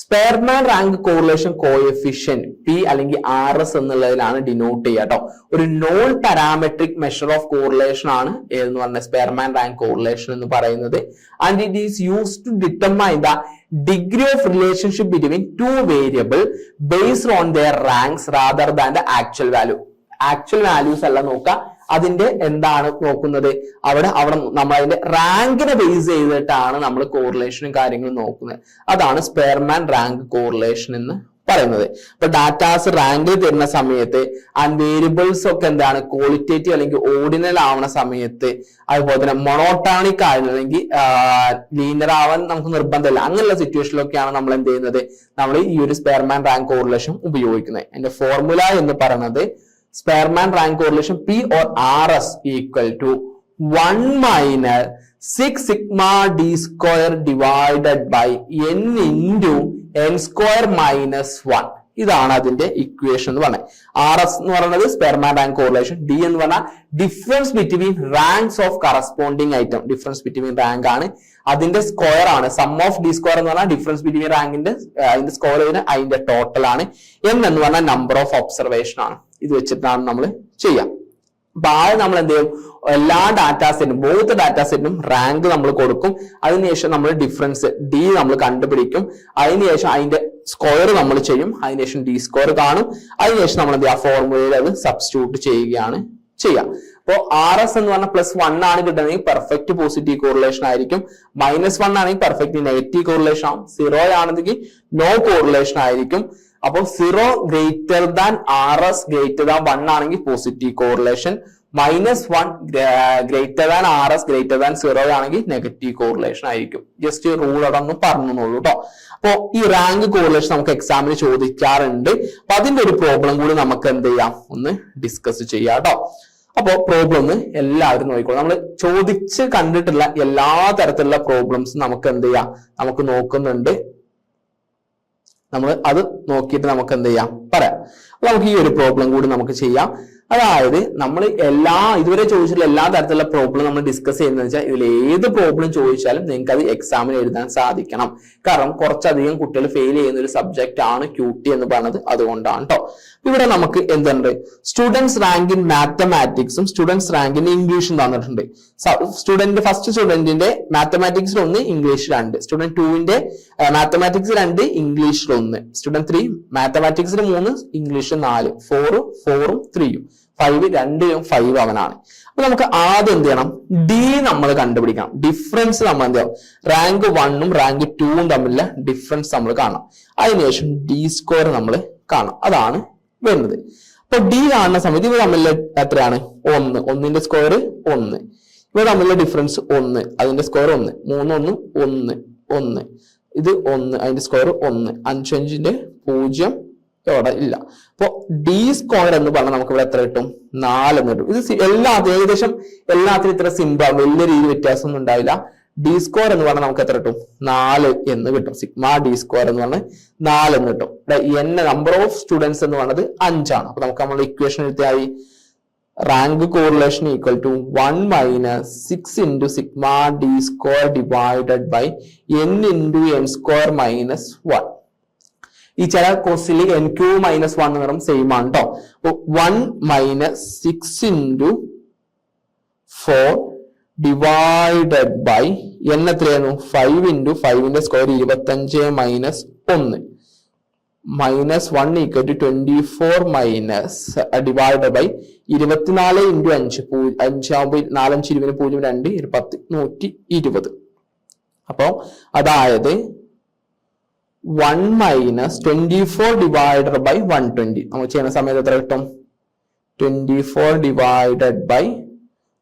Spearman rank correlation coefficient p അല്ലെങ്കിൽ RS എന്നുള്ളതിലാണ് ഡിനോട്ട് ചെയ്യുക കേട്ടോ. ഒരു non parametric measure of correlation ആണ് ഏതെന്ന് പറഞ്ഞ സ്പെയർമാൻ റാങ്ക് കോറിലേഷൻ എന്ന് പറയുന്നത്. And it is used to determine the degree of relationship between 2 variable based on their ranks rather than the actual value. Actual values അല്ല നോക്കുക, അതിന്റെ എന്താണ് നോക്കുന്നത്? അവിടെ നമ്മൾ അതിന്റെ റാങ്കിനെ ബേസ് ചെയ്തിട്ടാണ് നമ്മൾ കോറിലേഷനും കാര്യങ്ങളും നോക്കുന്നത്. അതാണ് സ്പെയർമാൻ റാങ്ക് കോറിലേഷൻ എന്ന് പറയുന്നത്. അപ്പൊ ഡാറ്റാസ് റാങ്കിൽ തരുന്ന സമയത്ത് ആൻഡ് വേരിയബിൾസ് ഒക്കെ എന്താണ് ക്വാളിറ്റേറ്റീവ് അല്ലെങ്കിൽ ഓർഡിനൽ ആവുന്ന സമയത്ത്, അതുപോലെ തന്നെ മൊണോട്ടോണിക് ആയിരുന്നെങ്കിൽ ലീനിയർ ആവാൻ നമുക്ക് നിർബന്ധമില്ല. അങ്ങനെയുള്ള സിറ്റുവേഷനിലൊക്കെയാണ് നമ്മൾ എന്ത് ചെയ്യുന്നത്? നമ്മൾ ഈ ഒരു സ്പെയർമാൻ റാങ്ക് കോറിലേഷൻ ഉപയോഗിക്കുന്നത്. അതിന്റെ ഫോർമുല എന്ന് പറയുന്നത് Spearman rank correlation P or RS equal to 1 minus 6 sigma d square divided by n into n square minus 1. ഇതാണ് അതിന്റെ ഇക്വേഷൻ എന്ന് പറയുന്നത്. RS എന്ന് പറയുന്നത് സ്പെയർമാൻ റാങ്ക് കോറിലേഷൻ, D എന്ന് പറഞ്ഞാൽ difference between ranks of corresponding item. Difference between rank ആണ്, അതിന്റെ സ്ക്വയർ ആണ്. സം ഓഫ് D സ്ക്വയർ എന്ന് പറഞ്ഞാൽ ഡിഫറൻസ് ബിറ്റ്വീൻ റാങ്കിന്റെ അതിന്റെ സ്ക്വയർ അതിന്റെ ടോട്ടൽ ആണ്. N എന്ന് പറഞ്ഞാൽ നമ്പർ ഓഫ് ഒബ്സർവേഷൻ ആണ്. ഇത് വെച്ചിട്ടാണ് നമ്മൾ ചെയ്യാം. അപ്പൊ ആദ്യം നമ്മൾ എന്ത് ചെയ്യും? എല്ലാ ഡാറ്റാ സെറ്റിനും ബോത്ത് ഡാറ്റാ സെറ്റിനും റാങ്ക് നമ്മൾ കൊടുക്കും. അതിനുശേഷം നമ്മൾ ഡിഫറൻസ് D നമ്മൾ കണ്ടുപിടിക്കും. അതിനുശേഷം അതിന്റെ സ്ക്വയർ നമ്മൾ ചെയ്യും. അതിനുശേഷം D സ്ക്വയർ കാണും. അതിനുശേഷം നമ്മൾ എന്ത് ചെയ്യുക? ഫോർമുലയിൽ അത് സബ്സ്റ്റിറ്റ്യൂട്ട് ചെയ്യുകയാണ് ചെയ്യാം. അപ്പോൾ RS എന്ന് പറഞ്ഞാൽ +1 ആണ് കിട്ടുന്നതെങ്കിൽ പെർഫെക്റ്റ് പോസിറ്റീവ് കോറിലേഷൻ ആയിരിക്കും. -1 ആണെങ്കിൽ പെർഫെക്റ്റ് നെഗറ്റീവ് കോറിലേഷൻ ആവും. 0 ആണെങ്കിൽ നോ കോറിലേഷൻ ആയിരിക്കും. അപ്പോൾ 0 greater than RS greater than 1 ആണെങ്കിൽ positive correlation, -1 greater than RS greater than 0 ആണെങ്കിൽ നെഗറ്റീവ് കോറിലേഷൻ ആയിരിക്കും. ജസ്റ്റ് റൂൾ അവിടെ ഒന്ന് പറഞ്ഞോളൂ കേട്ടോ. അപ്പോ ഈ റാങ്ക് കോറിലേഷൻ നമുക്ക് എക്സാമിന് ചോദിക്കാറുണ്ട്. അപ്പൊ അതിന്റെ ഒരു പ്രോബ്ലം കൂടി നമുക്ക് എന്ത് ചെയ്യാം? ഒന്ന് ഡിസ്കസ് ചെയ്യാം കേട്ടോ. അപ്പോ പ്രോബ്ലം എല്ലാവരും നോക്കിക്കോളൂ. നമ്മൾ ചോദിച്ച് കണ്ടിട്ടുള്ള എല്ലാ തരത്തിലുള്ള പ്രോബ്ലംസ് നമുക്ക് എന്ത് ചെയ്യാം? നമുക്ക് നോക്കുന്നുണ്ട്. നമ്മൾ അത് നോക്കിയിട്ട് നമുക്ക് എന്ത് ചെയ്യാം? പറയാം. അപ്പൊ നമുക്ക് ഈ ഒരു പ്രോബ്ലം കൂടി നമുക്ക് ചെയ്യാം. അതായത് നമ്മൾ ഇതുവരെ ചോദിച്ചിട്ടുള്ള എല്ലാ തരത്തിലുള്ള പ്രോബ്ലം നമ്മൾ ഡിസ്കസ് ചെയ്യുന്നത് വെച്ചാൽ ഇതിൽ ഏത് പ്രോബ്ലം ചോദിച്ചാലും നിങ്ങൾക്ക് അത് എക്സാമിന് എഴുതാൻ സാധിക്കണം. കാരണം കുറച്ചധികം കുട്ടികൾ ഫെയിൽ ചെയ്യുന്ന ഒരു സബ്ജക്റ്റ് ആണ് QT എന്ന് പറയുന്നത്. അതുകൊണ്ടാണ് കേട്ടോ. ഇവിടെ നമുക്ക് എന്തുണ്ട്? സ്റ്റുഡൻസ് റാങ്ക് ഇൻ മാത്തമാറ്റിക്സും സ്റ്റുഡൻസ് റാങ്ക് ഇൻ ഇംഗ്ലീഷും തന്നിട്ടുണ്ട്. ഫസ്റ്റ് സ്റ്റുഡന്റിന്റെ മാത്തമാറ്റിക്സിൽ 1, ഇംഗ്ലീഷ് 2. സ്റ്റുഡന്റ് 2ന്റെ മാത്തമാറ്റിക്സ് 2, ഇംഗ്ലീഷിൽ 1. Student 3 മാത്തമാറ്റിക്സിൽ 3, English 4. 4ഉം 3ഉം 5 2ഉം 5 അവനാണ്. അപ്പൊ നമുക്ക് ആദ്യം എന്ത് ചെയ്യണം? D നമ്മൾ കണ്ടുപിടിക്കണം. ഡിഫറൻസ് നമ്മൾ എന്ത് ചെയ്യണം? റാങ്ക് 1ഉം റാങ്ക് 2ഉം തമ്മിലുള്ള ഡിഫറൻസ് നമ്മൾ കാണണം. അതിനുശേഷം D സ്ക്വയർ നമ്മൾ കാണണം. അതാണ് വരുന്നത്. അപ്പൊ D കാണുന്ന സമയത്ത് ഇവ തമ്മിലുള്ള എത്രയാണ്? 1. 1ന്റെ സ്ക്വയർ 1. ഇവ തമ്മിലുള്ള ഡിഫറൻസ് 1. അതിന്റെ സ്ക്വയർ 1. 3 1 1 ഇത് 1. അതിന്റെ സ്ക്വയർ 1. 5 5ന്റെ 0 ഇവിടെ ഇല്ല. അപ്പൊ D സ്ക്വയർ എന്ന് പറഞ്ഞാൽ നമുക്ക് ഇവിടെ എത്ര കിട്ടും? 4 എന്ന് കിട്ടും. ഇത് ഏകദേശം എല്ലാത്തിനും ഇത്ര സിമ്പിൾ, വലിയ രീതിയിൽ വ്യത്യാസമൊന്നും ഉണ്ടാവില്ല. D സ്ക്വയർ എന്ന് പറഞ്ഞാൽ നമുക്ക് എത്ര കിട്ടും? 4 എന്ന് കിട്ടും. സിഗ്മ D സ്ക്വയർ എന്ന് പറഞ്ഞാൽ 4 എന്ന് കിട്ടും. N നമ്പർ ഓഫ് സ്റ്റുഡൻസ് എന്ന് പറയുന്നത് 5 ആണ്. അപ്പൊ നമുക്ക് നമ്മുടെ ഇക്വേഷൻ എഴുതിയായി rank correlation equal to 1 minus 6 into sigma d square divided by n into n square minus 1. ഈ ചില ക്വസ്റ്റിൽ n ക്യൂ മൈനസ് 1 എന്ന് പറയുമ്പോൾ സെയിം ആണ് കേട്ടോ. അപ്പൊ 1 minus 6 into 4 divided by n എത്രയായിരുന്നു 5 ഇൻറ്റു 5ന്റെ square 25 minus 1 minus 1 equal to 24 minus divide by 24 into 5 5 4 5 20 0 2 10 120. അപ്പോ അതായത് 1 മൈനസ് 24 ഡിവൈഡഡ് ബൈ 120 നമ്മൾ ചെയ്യുന്ന സമയത്ത് എത്ര കിട്ടും 24 ഡിവൈഡഡ് ബൈ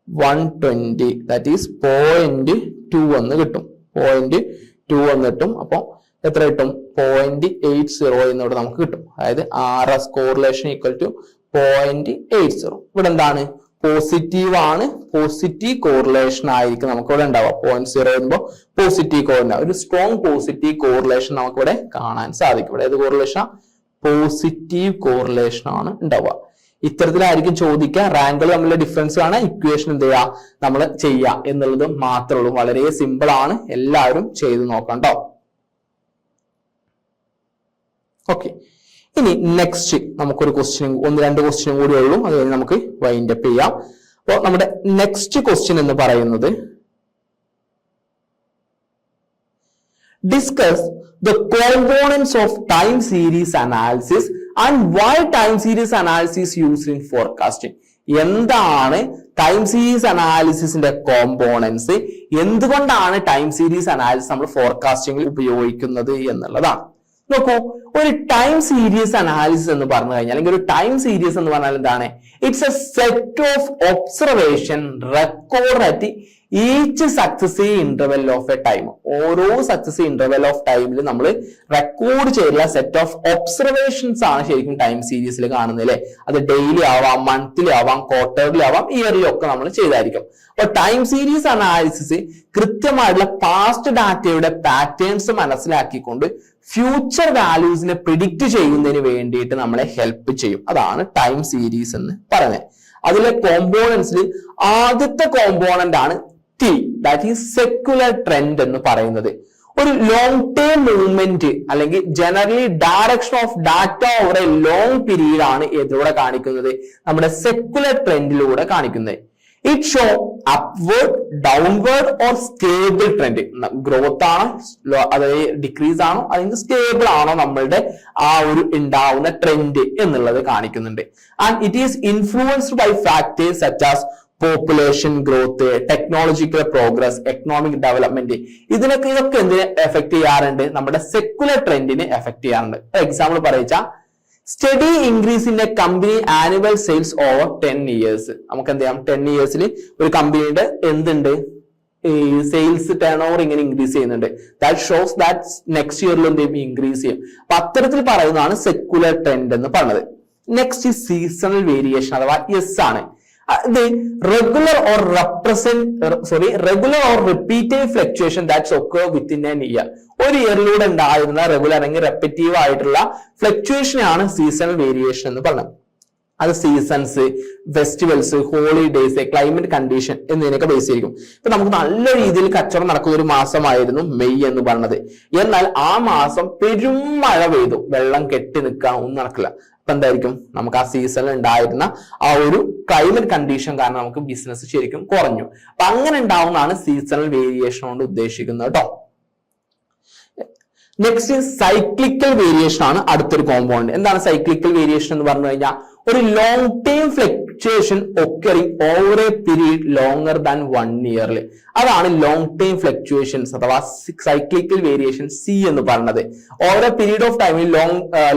120 ദാറ്റ് ഈസ് 0.2 എന്ന് കിട്ടും 0.2 എന്ന് കിട്ടും. അപ്പൊ എത്ര കിട്ടും 0.80 എന്നിവിടെ നമുക്ക് കിട്ടും. അതായത് RS കോറിലേഷൻ ഈക്വൽ ടു 0.80. ഇവിടെ എന്താണ് പോസിറ്റീവ് ആണ്, പോസിറ്റീവ് കോറിലേഷൻ ആയിരിക്കും നമുക്ക് ഇവിടെ ഉണ്ടാവുക. 0.0 വരുമ്പോൾ പോസിറ്റീവ് കോറിലേഷൻ, ഒരു സ്ട്രോങ് പോസിറ്റീവ് കോറിലേഷൻ നമുക്ക് ഇവിടെ കാണാൻ സാധിക്കും. ഇവിടെ ഏത് കോറിലേഷൻ പോസിറ്റീവ് കോറിലേഷൻ ആണ് ഉണ്ടാവുക. ഇത്തരത്തിലായിരിക്കും ചോദിക്കുക. റാങ്കുകൾ തമ്മിലുള്ള ഡിഫറൻസ് ആണ് ഇക്വേഷൻ എന്ത് ചെയ്യുക നമ്മൾ ചെയ്യുക എന്നുള്ളത് മാത്രമേ ഉള്ളൂ. വളരെ സിമ്പിൾ ആണ്, എല്ലാവരും ചെയ്ത് നോക്കാം കേട്ടോ. ഓക്കെ, ഇനി നെക്സ്റ്റ് നമുക്കൊരു ക്വസ്റ്റ്യൻ 1-2 ക്വസ്റ്റ്യനും കൂടി ഉള്ളൂ, അത് കഴിഞ്ഞ് നമുക്ക് വൈൻഡ് അപ്പ് ചെയ്യാം. അപ്പോൾ നമ്മുടെ നെക്സ്റ്റ് ക്വസ്റ്റ്യൻ എന്ന് പറയുന്നത് discuss the components of time series analysis and why time series analysis used in forecasting. എന്താണ് ടൈം സീരീസ് അനാലിസിസിന്റെ കോമ്പോണൻസ്, എന്തുകൊണ്ടാണ് ടൈം സീരീസ് അനാലിസിസ് നമ്മൾ ഫോർകാസ്റ്റിംഗിൽ ഉപയോഗിക്കുന്നത് എന്നുള്ളതാണ്. നോക്കൂ, ഒരു ടൈം സീരീസ് അനാലിസിസ് എന്ന് പറഞ്ഞു കഴിഞ്ഞാൽ, അല്ലെങ്കിൽ ഒരു ടൈം സീരീസ് എന്ന് പറഞ്ഞാൽ എന്താണ്, it's A set of observation record at each successive interval of A time. ഓരോ സക്സസീവ് ഇന്റർവെൽ ഓഫ് ടൈമിൽ നമ്മൾ റെക്കോർഡ് ചെയ്തിട്ടുള്ള സെറ്റ് ഓഫ് ഒബ്സർവേഷൻസ് ആണ് ശരിക്കും ടൈം സീരീസിൽ കാണുന്നത് അല്ലെ. അത് ഡെയിലി ആവാം, മന്ത്ലി ആവാം, ക്വാർട്ടർലി ആവാം, ഇയർലി ഒക്കെ നമ്മൾ ചെയ്തായിരിക്കും. അപ്പൊ ടൈം സീരീസ് അനാലിസിസ് കൃത്യമായിട്ടുള്ള പാസ്റ്റ് ഡാറ്റയുടെ പാറ്റേൺസ് മനസ്സിലാക്കിക്കൊണ്ട് ഫ്യൂച്ചർ വാല്യൂസിനെ പ്രിഡിക്റ്റ് ചെയ്യുന്നതിന് വേണ്ടിയിട്ട് നമ്മളെ ഹെൽപ്പ് ചെയ്യും. അതാണ് ടൈം സീരീസ് എന്ന് പറയുന്നത്. അതിലെ കോമ്പോണൻസിൽ ആദ്യത്തെ കോമ്പോണന്റ് ആണ് T, that is secular trend എന്ന് പറയുന്നത്. ഒരു ലോങ് ടേം മൂവ്മെന്റ് അല്ലെങ്കിൽ generally direction of data over A long period ആണ് ഇതിലൂടെ കാണിക്കുന്നത്, നമ്മുടെ സെക്യുലർ ട്രെൻഡിലൂടെ കാണിക്കുന്നത്. It show upward, downward or stable trend. Growth ആണോ, അതായത് ഡിക്രീസ് ആണോ, അല്ലെങ്കിൽ സ്റ്റേബിൾ ആണോ നമ്മളുടെ ആ ഒരു ഉണ്ടാവുന്ന ട്രെൻഡ് എന്നുള്ളത് കാണിക്കുന്നുണ്ട്. And it is influenced by factors such as population growth, technological progress, economic development. ഇതൊക്കെ എന്തിനെ എഫക്ട് ചെയ്യാറുണ്ട്, നമ്മുടെ സെക്യുലർ ട്രെൻഡിനെ എഫക്ട് ചെയ്യാറുണ്ട്. എക്സാമ്പിൾ പറയുക, study increase in a company annual sales over 10 years. നമുക്ക് എന്ത് ചെയ്യാം, 10 years ഒരു കമ്പനിയുടെ എന്തുണ്ട്, ഈ സെയിൽസ് ടേൺ ഓവർ ഇങ്ങനെ ഇൻക്രീസ് ചെയ്യുന്നുണ്ട്. ദാറ്റ് ഷോസ് ദാറ്റ് നെക്സ്റ്റ് ഇയറിൽ എന്ത് ചെയ്യും, ഇൻക്രീസ് ചെയ്യും. അപ്പൊ അത്തരത്തിൽ പറയുന്നതാണ് സെക്യുലർ ട്രെൻഡ് എന്ന് പറഞ്ഞത്. നെക്സ്റ്റ് ഈ സീസണൽ വേരിയേഷൻ അഥവാ എസ് ആണ്. regular or repeated fluctuation that's occur within an year. ഒരു ഇയറിലൂടെ ഉണ്ടായിരുന്ന റെഗുലർ അല്ലെങ്കിൽ റെപ്പിറ്റീവ് ആയിട്ടുള്ള ഫ്ലക്ച്വേഷൻ ആണ് സീസണൽ വേരിയേഷൻ എന്ന് പറഞ്ഞത്. അത് seasons, festivals, holidays, climate condition എന്നിവയൊക്കെ ബേസ് ചെയ്തിരിക്കും. ഇപ്പൊ നമുക്ക് നല്ല രീതിയിൽ കച്ചവടം നടക്കുന്ന ഒരു മാസമായിരുന്നു മെയ് എന്ന് പറഞ്ഞത്. എന്നാൽ ആ മാസം പെരും മഴ പെയ്തു, വെള്ളം കെട്ടി നിൽക്കുക, ഒന്നും നടക്കില്ല. അപ്പൊ എന്തായിരിക്കും, നമുക്ക് ആ സീസണിൽ ഉണ്ടായിരുന്ന ആ ഒരു ക്ലൈമറ്റ് കണ്ടീഷൻ കാരണം നമുക്ക് ബിസിനസ് ശരിക്കും കുറഞ്ഞു. അപ്പൊ അങ്ങനെ ഉണ്ടാവുന്നതാണ് സീസണൽ വേരിയേഷൻ കൊണ്ട് ഉദ്ദേശിക്കുന്നത് കേട്ടോ. നെക്സ്റ്റ് സൈക്ലിക്കൽ വേരിയേഷൻ ആണ് അടുത്തൊരു കോമ്പോണന്റ്. എന്താണ് സൈക്ലിക്കൽ വേരിയേഷൻ എന്ന് പറഞ്ഞു കഴിഞ്ഞാൽ, ഒരു long time fluctuation occurring over a period longer than 1 year. അതാണ് ലോങ് ടൈം ഫ്ലക്ച്വേഷൻസ് അഥവാ സൈക്ലിക്കൽ വേരിയേഷൻ സി എന്ന് പറയുന്നത്. ഓവർ എ പീരീഡ് ഓഫ് ടൈമിൽ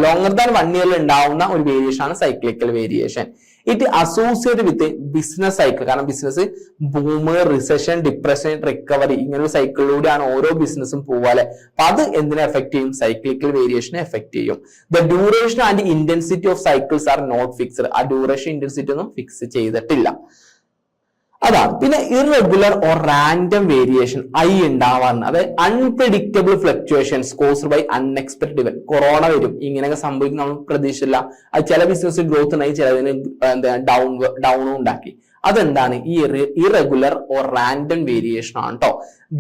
ലോങ്ങർ ദാൻ 1 year ഉണ്ടാവുന്ന ഒരു വേരിയേഷൻ ആണ് cyclical variation. It associate with business cycle. കാരണം business boom, recession, depression, recovery, ഇങ്ങനെ ഒരു സൈക്കിളിലൂടെയാണ് ഓരോ ബിസിനസ്സും പോവാലെ. അപ്പൊ അത് എന്തിനെ എഫക്ട് ചെയ്യും, സൈക്ലിക്കൽ വേരിയേഷനെ എഫക്ട് ചെയ്യും. The duration and intensity of cycles are not fixed. ആ ഡ്യൂറേഷൻ, ഇന്റൻസിറ്റി ഒന്നും ഫിക്സ് ചെയ്തിട്ടില്ല. അതാണ്. പിന്നെ ഇറഗുലർ ഓർ റാൻഡം വേരിയേഷൻ ഉണ്ടാവാറുണ്ട്. അതായത് unpredictable fluctuations caused by unexpected event. Corona വരും, ഇങ്ങനെയൊക്കെ സംഭവിക്കും നമ്മൾ പ്രതീക്ഷിച്ചില്ല. അത് ചില ബിസിനസ് ഗ്രോത്ത് ഉണ്ടായി, ചിലതിന് ഡൗണും ഉണ്ടാക്കി. അതെന്താണ് ഈ ഇറഗുലർ ഓർ റാൻഡം വേരിയേഷൻ ആണ് കേട്ടോ.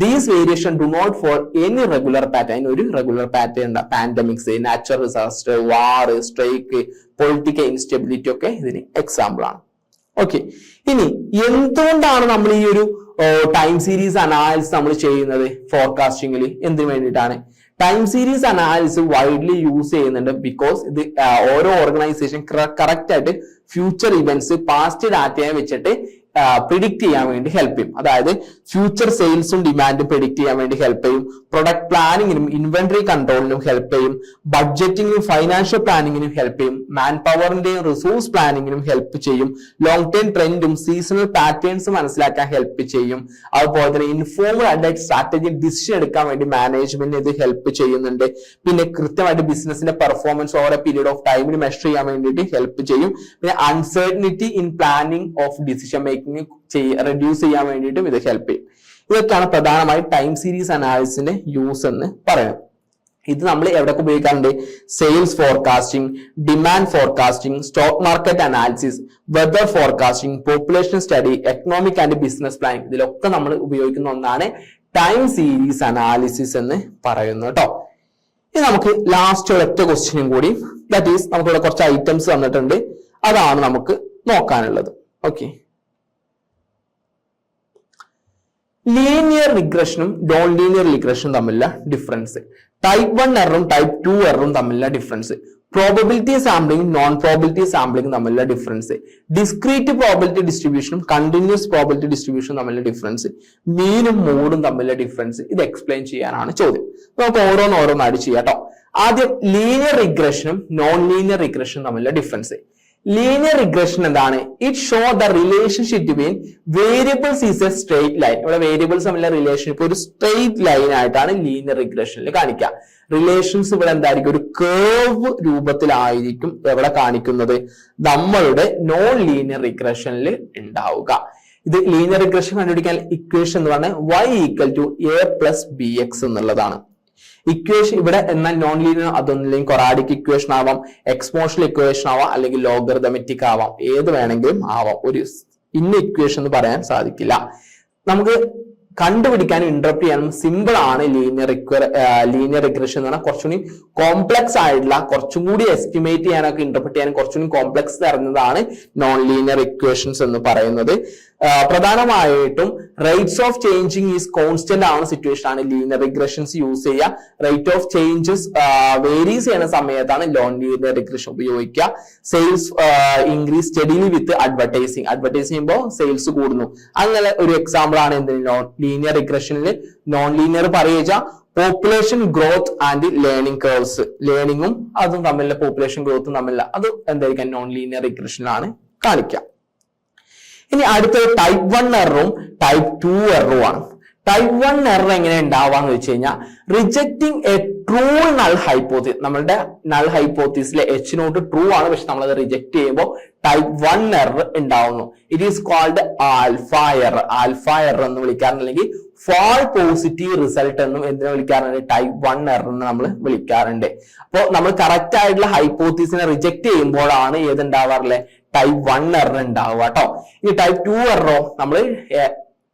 These variation do not fall any regular pattern. ഒരു റെഗുലർ പാറ്റേൺ ഉണ്ട്. Pandemics, natural disaster, war, strike, political instability ഒക്കെ ഇതിന് എക്സാമ്പിൾ ആണ്. ഓക്കെ, ഇനി എന്തുകൊണ്ടാണ് നമ്മൾ ഈ ഒരു ടൈം സീരീസ് അനാലിസിസ് നമ്മൾ ചെയ്യുന്നത് ഫോർകാസ്റ്റിംഗിൽ? എന്തിനു വേണ്ടിയിട്ടാണ്? Time series analysis widely use ചെയ്യുന്നുണ്ട് ബിക്കോസ് ഇത് ഓരോ ഓർഗനൈസേഷൻ കറക്റ്റ് ആയിട്ട് ഫ്യൂച്ചർ ഇവന്റ്സ് പാസ്റ്റ് ഡാറ്റയെ വെച്ചിട്ട് പ്രിഡിക്ട് ചെയ്യാൻ വേണ്ടി ഹെൽപ്പ് ചെയ്യും. അതായത് ഫ്യൂച്ചർ സെയിൽസും ഡിമാൻഡും പ്രിഡിക്ട് ചെയ്യാൻ വേണ്ടി ഹെൽപ്പ് ചെയ്യും, പ്രൊഡക്റ്റ് പ്ലാനിങ്ങിനും ഇൻവെന്ററി കൺട്രോളിനും ഹെൽപ്പ് ചെയ്യും, ബഡ്ജറ്റിങ്ങിനും ഫൈനാൻഷ്യൽ പ്ലാനിങ്ങിനും ഹെൽപ്പ് ചെയ്യും, മാൻ പവറിന്റെയും റിസോഴ്സ് പ്ലാനിങ്ങിനും ഹെൽപ്പ് ചെയ്യും, ലോങ് ടേം ട്രെൻഡും സീസണൽ പാറ്റേൺസും മനസ്സിലാക്കാൻ ഹെൽപ്പ് ചെയ്യും. അതുപോലെ തന്നെ ഇൻഫോർമഡ് ആയിട്ട് സ്ട്രാറ്റജി ഡിസിഷൻ എടുക്കാൻ വേണ്ടി മാനേജ്മെന്റിന് ഇത് ഹെൽപ്പ് ചെയ്യുന്നുണ്ട്. പിന്നെ കൃത്യമായിട്ട് ബിസിനസിന്റെ performance over a period of ടൈമിൽ മെഷർ ചെയ്യാൻ വേണ്ടിയിട്ട് ഹെൽപ്പ് ചെയ്യും. പിന്നെ uncertainty in planning of decision making reduce ചെയ്യാൻ വേണ്ടിയിട്ടും ഇത് ഹെൽപ്പ് ചെയ്യും. ഇതൊക്കെയാണ് പ്രധാനമായി ടൈം സീരീസ് അനാലിസിന്റെ യൂസ് എന്ന് പറയുന്നത്. ഇത് നമ്മൾ എവിടെയൊക്കെ ഉപയോഗിക്കാറുണ്ട്? Sales forecasting, demand forecasting, stock market analysis, weather forecasting, population study, economic and business planning, ഇതിലൊക്കെ നമ്മൾ ഉപയോഗിക്കുന്ന ഒന്നാണ് ടൈം സീരീസ് അനാലിസിസ് എന്ന് പറയുന്നത് കേട്ടോ. ഇനി നമുക്ക് ലാസ്റ്റ് ഒരൊറ്റ ക്വസ്റ്റ്യനും കൂടി, ദാറ്റ് ഈസ് നമുക്കിവിടെ കുറച്ച് ഐറ്റംസ് തന്നിട്ടുണ്ട്, അതാണ് നമുക്ക് നോക്കാനുള്ളത്. ഓക്കെ, ലീനിയർ റിഗ്രഷനും നോൺ ലീനിയർ റിഗ്രഷനും തമ്മിലുള്ള ഡിഫറൻസ്, ടൈപ്പ് 1 എററും ടൈപ്പ് 2 എററും തമ്മിലുള്ള difference, probability sampling non probability sampling തമ്മിലുള്ള ഡിഫറൻസ്, ഡിസ്ക്രീറ്റ് പ്രോബബിലിറ്റി ഡിസ്ട്രിബ്യൂഷനും കണ്ടിന്യൂസ് പ്രോബബിലിറ്റി ഡിസ്ട്രിബ്യൂഷനും തമ്മിലുള്ള ഡിഫറൻസ്, മീനും മോഡും തമ്മിലുള്ള ഡിഫറൻസ്, ഇത് എക്സ്പ്ലെയിൻ ചെയ്യാനാണ് ചോദ്യം. നമുക്ക് ഓരോന്നായിട്ട് ചെയ്യാം കേട്ടോ. ആദ്യം ലീനിയർ റിഗ്രഷനും നോൺ ലീനിയർ റിഗ്രഷനും തമ്മിലുള്ള ഡിഫറൻസ്. ലീനിയർ റിഗ്രഷൻ എന്താണ്? It show the relationship between variables is A straight line. ഇവിടെ വേരിയബിൾസ് തമ്മിലുള്ള റിലേഷൻഷിപ്പ് ഒരു സ്ട്രെയിറ്റ് ലൈൻ ആയിട്ടാണ് ലീനിയർ റിഗ്രഷനിൽ കാണിക്കുക. റിലേഷൻസ് ഇവിടെ എന്തായിരിക്കും? ഒരു കേർവ് രൂപത്തിലായിരിക്കും എവിടെ കാണിക്കുന്നത്? നമ്മളുടെ നോൺ ലീനിയർ റിഗ്രഷനിൽ ഉണ്ടാവുക. ഇത് ലീനിയർ റിഗ്രഷൻ കണ്ടുപിടിക്കാൻ ഇക്വേഷൻ എന്ന് പറഞ്ഞാൽ y = a+bx എന്നുള്ളതാണ്. ഇക്വേഷൻ ഇവിടെ എന്നാൽ നോൺ ലീനിയർ അതൊന്നില്ലെങ്കിൽ കൊറാഡിക് ഇക്വേഷൻ ആവാം, എക്സ്പോണൻഷ്യൽ ഇക്വേഷൻ ആവാം, അല്ലെങ്കിൽ ലോഗറിതമെറ്റിക് ആവാം, ഏത് വേണമെങ്കിലും ആവാം. ഒരു ഇന്ന ഇക്വേഷൻ എന്ന് പറയാൻ സാധിക്കില്ല. നമുക്ക് കണ്ടുപിടിക്കാനും ഇന്റർപ്റ്റ് ചെയ്യാനും സിമ്പിൾ ആണ് ലീനിയർ റിഗ്രഷൻ എന്ന് പറഞ്ഞാൽ. കുറച്ചുകൂടി കോംപ്ലക്സ് ആയിട്ടുള്ള, കുറച്ചും കൂടി എസ്റ്റിമേറ്റ് ചെയ്യാനൊക്കെ ഇന്റർപ്രറ്റ് ചെയ്യാനും കുറച്ചുകൂടി കോംപ്ലക്സ് തരുന്നതാണ് നോൺ ലീനിയർ ഇക്വേഷൻസ് എന്ന് പറയുന്നത്. പ്രധാനമായിട്ടും rates of changing is constant ആവുന്ന സിറ്റുവേഷൻ ആണ് ലീനിയർ റിഗ്രഷൻസ് യൂസ് ചെയ്യുക. റേറ്റ് ഓഫ് ചേഞ്ചസ് വേരീസ് ചെയ്യുന്ന സമയത്താണ് നോൺ ലീനിയർ റിഗ്രഷൻ ഉപയോഗിക്കുക. Sales increase steadily with advertising ചെയ്യുമ്പോൾ സെയിൽസ് കൂടുന്നു. അങ്ങനെ ഒരു എക്സാമ്പിൾ ആണ് എന്ത് ലീനിയർ റിഗ്രഷനിൽ. നോൺ ലീനിയർ പറയുക population growth and learning curves, ലേണിംഗും അതും തമ്മിലുള്ള പോപ്പുലേഷൻ ഗ്രോത്തും തമ്മിലുള്ള അത് എന്തായിരിക്കും നോൺ ലീനിയർ റിഗ്രഷനിലാണ് കാണിക്കുക. ഇനി അടുത്തത് ടൈപ്പ് 1 എററും ടൈപ്പ് 2 എററും ആണ്. ടൈപ്പ് 1 എറർ എങ്ങനെ ഉണ്ടാവാന്ന് വെച്ച് കഴിഞ്ഞാൽ rejecting a true null hypothesis. നമ്മളുടെ നൾ ഹൈപ്പോത്തിസിലെ H നോട്ട് ട്രൂ ആണ്, പക്ഷെ നമ്മളത് റിജക്ട് ചെയ്യുമ്പോൾ ടൈപ്പ് 1 എറർ ഉണ്ടാവുന്നു. It is called alpha error. Alpha error എന്ന് വിളിക്കാറുണ്ട്, അല്ലെങ്കിൽ ഫാൾ പോസിറ്റീവ് റിസൾട്ട് എന്നും എന്തിനെ വിളിക്കാറുണ്ട്? ടൈപ്പ് 1 എറർ എന്ന് നമ്മൾ വിളിക്കാറുണ്ട്. അപ്പോൾ നമ്മൾ കറക്റ്റ് ആയിട്ടുള്ള ഹൈപ്പോത്തിസിനെ റിജക്ട് ചെയ്യുമ്പോഴാണ് ഏതുണ്ടാവാറില്ലേ? ടൈപ്പ് 1 എറർ ഉണ്ടാവുക കേട്ടോ. ഇനി ടൈപ്പ് 2 എററോ നമ്മൾ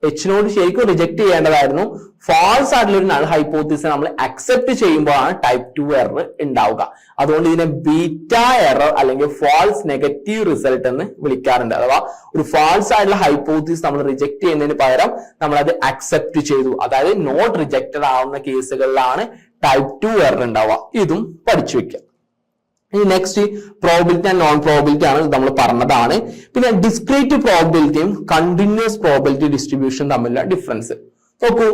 H നോട് ശരിക്കും റിജക്ട് ചെയ്യേണ്ടതായിരുന്നു. ഫാൾസ് ആയിട്ടുള്ള ഒരു നൾ ഹൈപ്പോത്തിസിനെ നമ്മൾ അക്സെപ്റ്റ് ചെയ്യുമ്പോഴാണ് ടൈപ്പ് 2 എറർ ഉണ്ടാവുക. അതുകൊണ്ട് ഇതിനെ ബീറ്റ എറർ അല്ലെങ്കിൽ ഫാൾസ് നെഗറ്റീവ് റിസൾട്ട് എന്ന് വിളിക്കാറുണ്ട്. അഥവാ ഒരു ഫാൾസ് ആയിട്ടുള്ള ഹൈപ്പോത്തിസ് നമ്മൾ റിജക്ട് ചെയ്യുന്നതിന് പകരം നമ്മൾ അത് അക്സെപ്റ്റ് ചെയ്തു, അതായത് നോട്ട് റിജക്റ്റഡ് ആവുന്ന കേസുകളിലാണ് ടൈപ്പ് 2 എറർ ഉണ്ടാവുക. ഇതും പഠിച്ചു വെക്കുക. ഇനി next probability and non probability ആണ്, നമ്മൾ പറഞ്ഞതാണ്. പിന്നെ ഡിസ്ക്രീറ്റ് പ്രോബിലിറ്റിയും കണ്ടിന്യൂസ് പ്രോബിലിറ്റി ഡിസ്ട്രിബ്യൂഷൻ തമ്മിലുള്ള ഡിഫറൻസ് നോക്കൂ.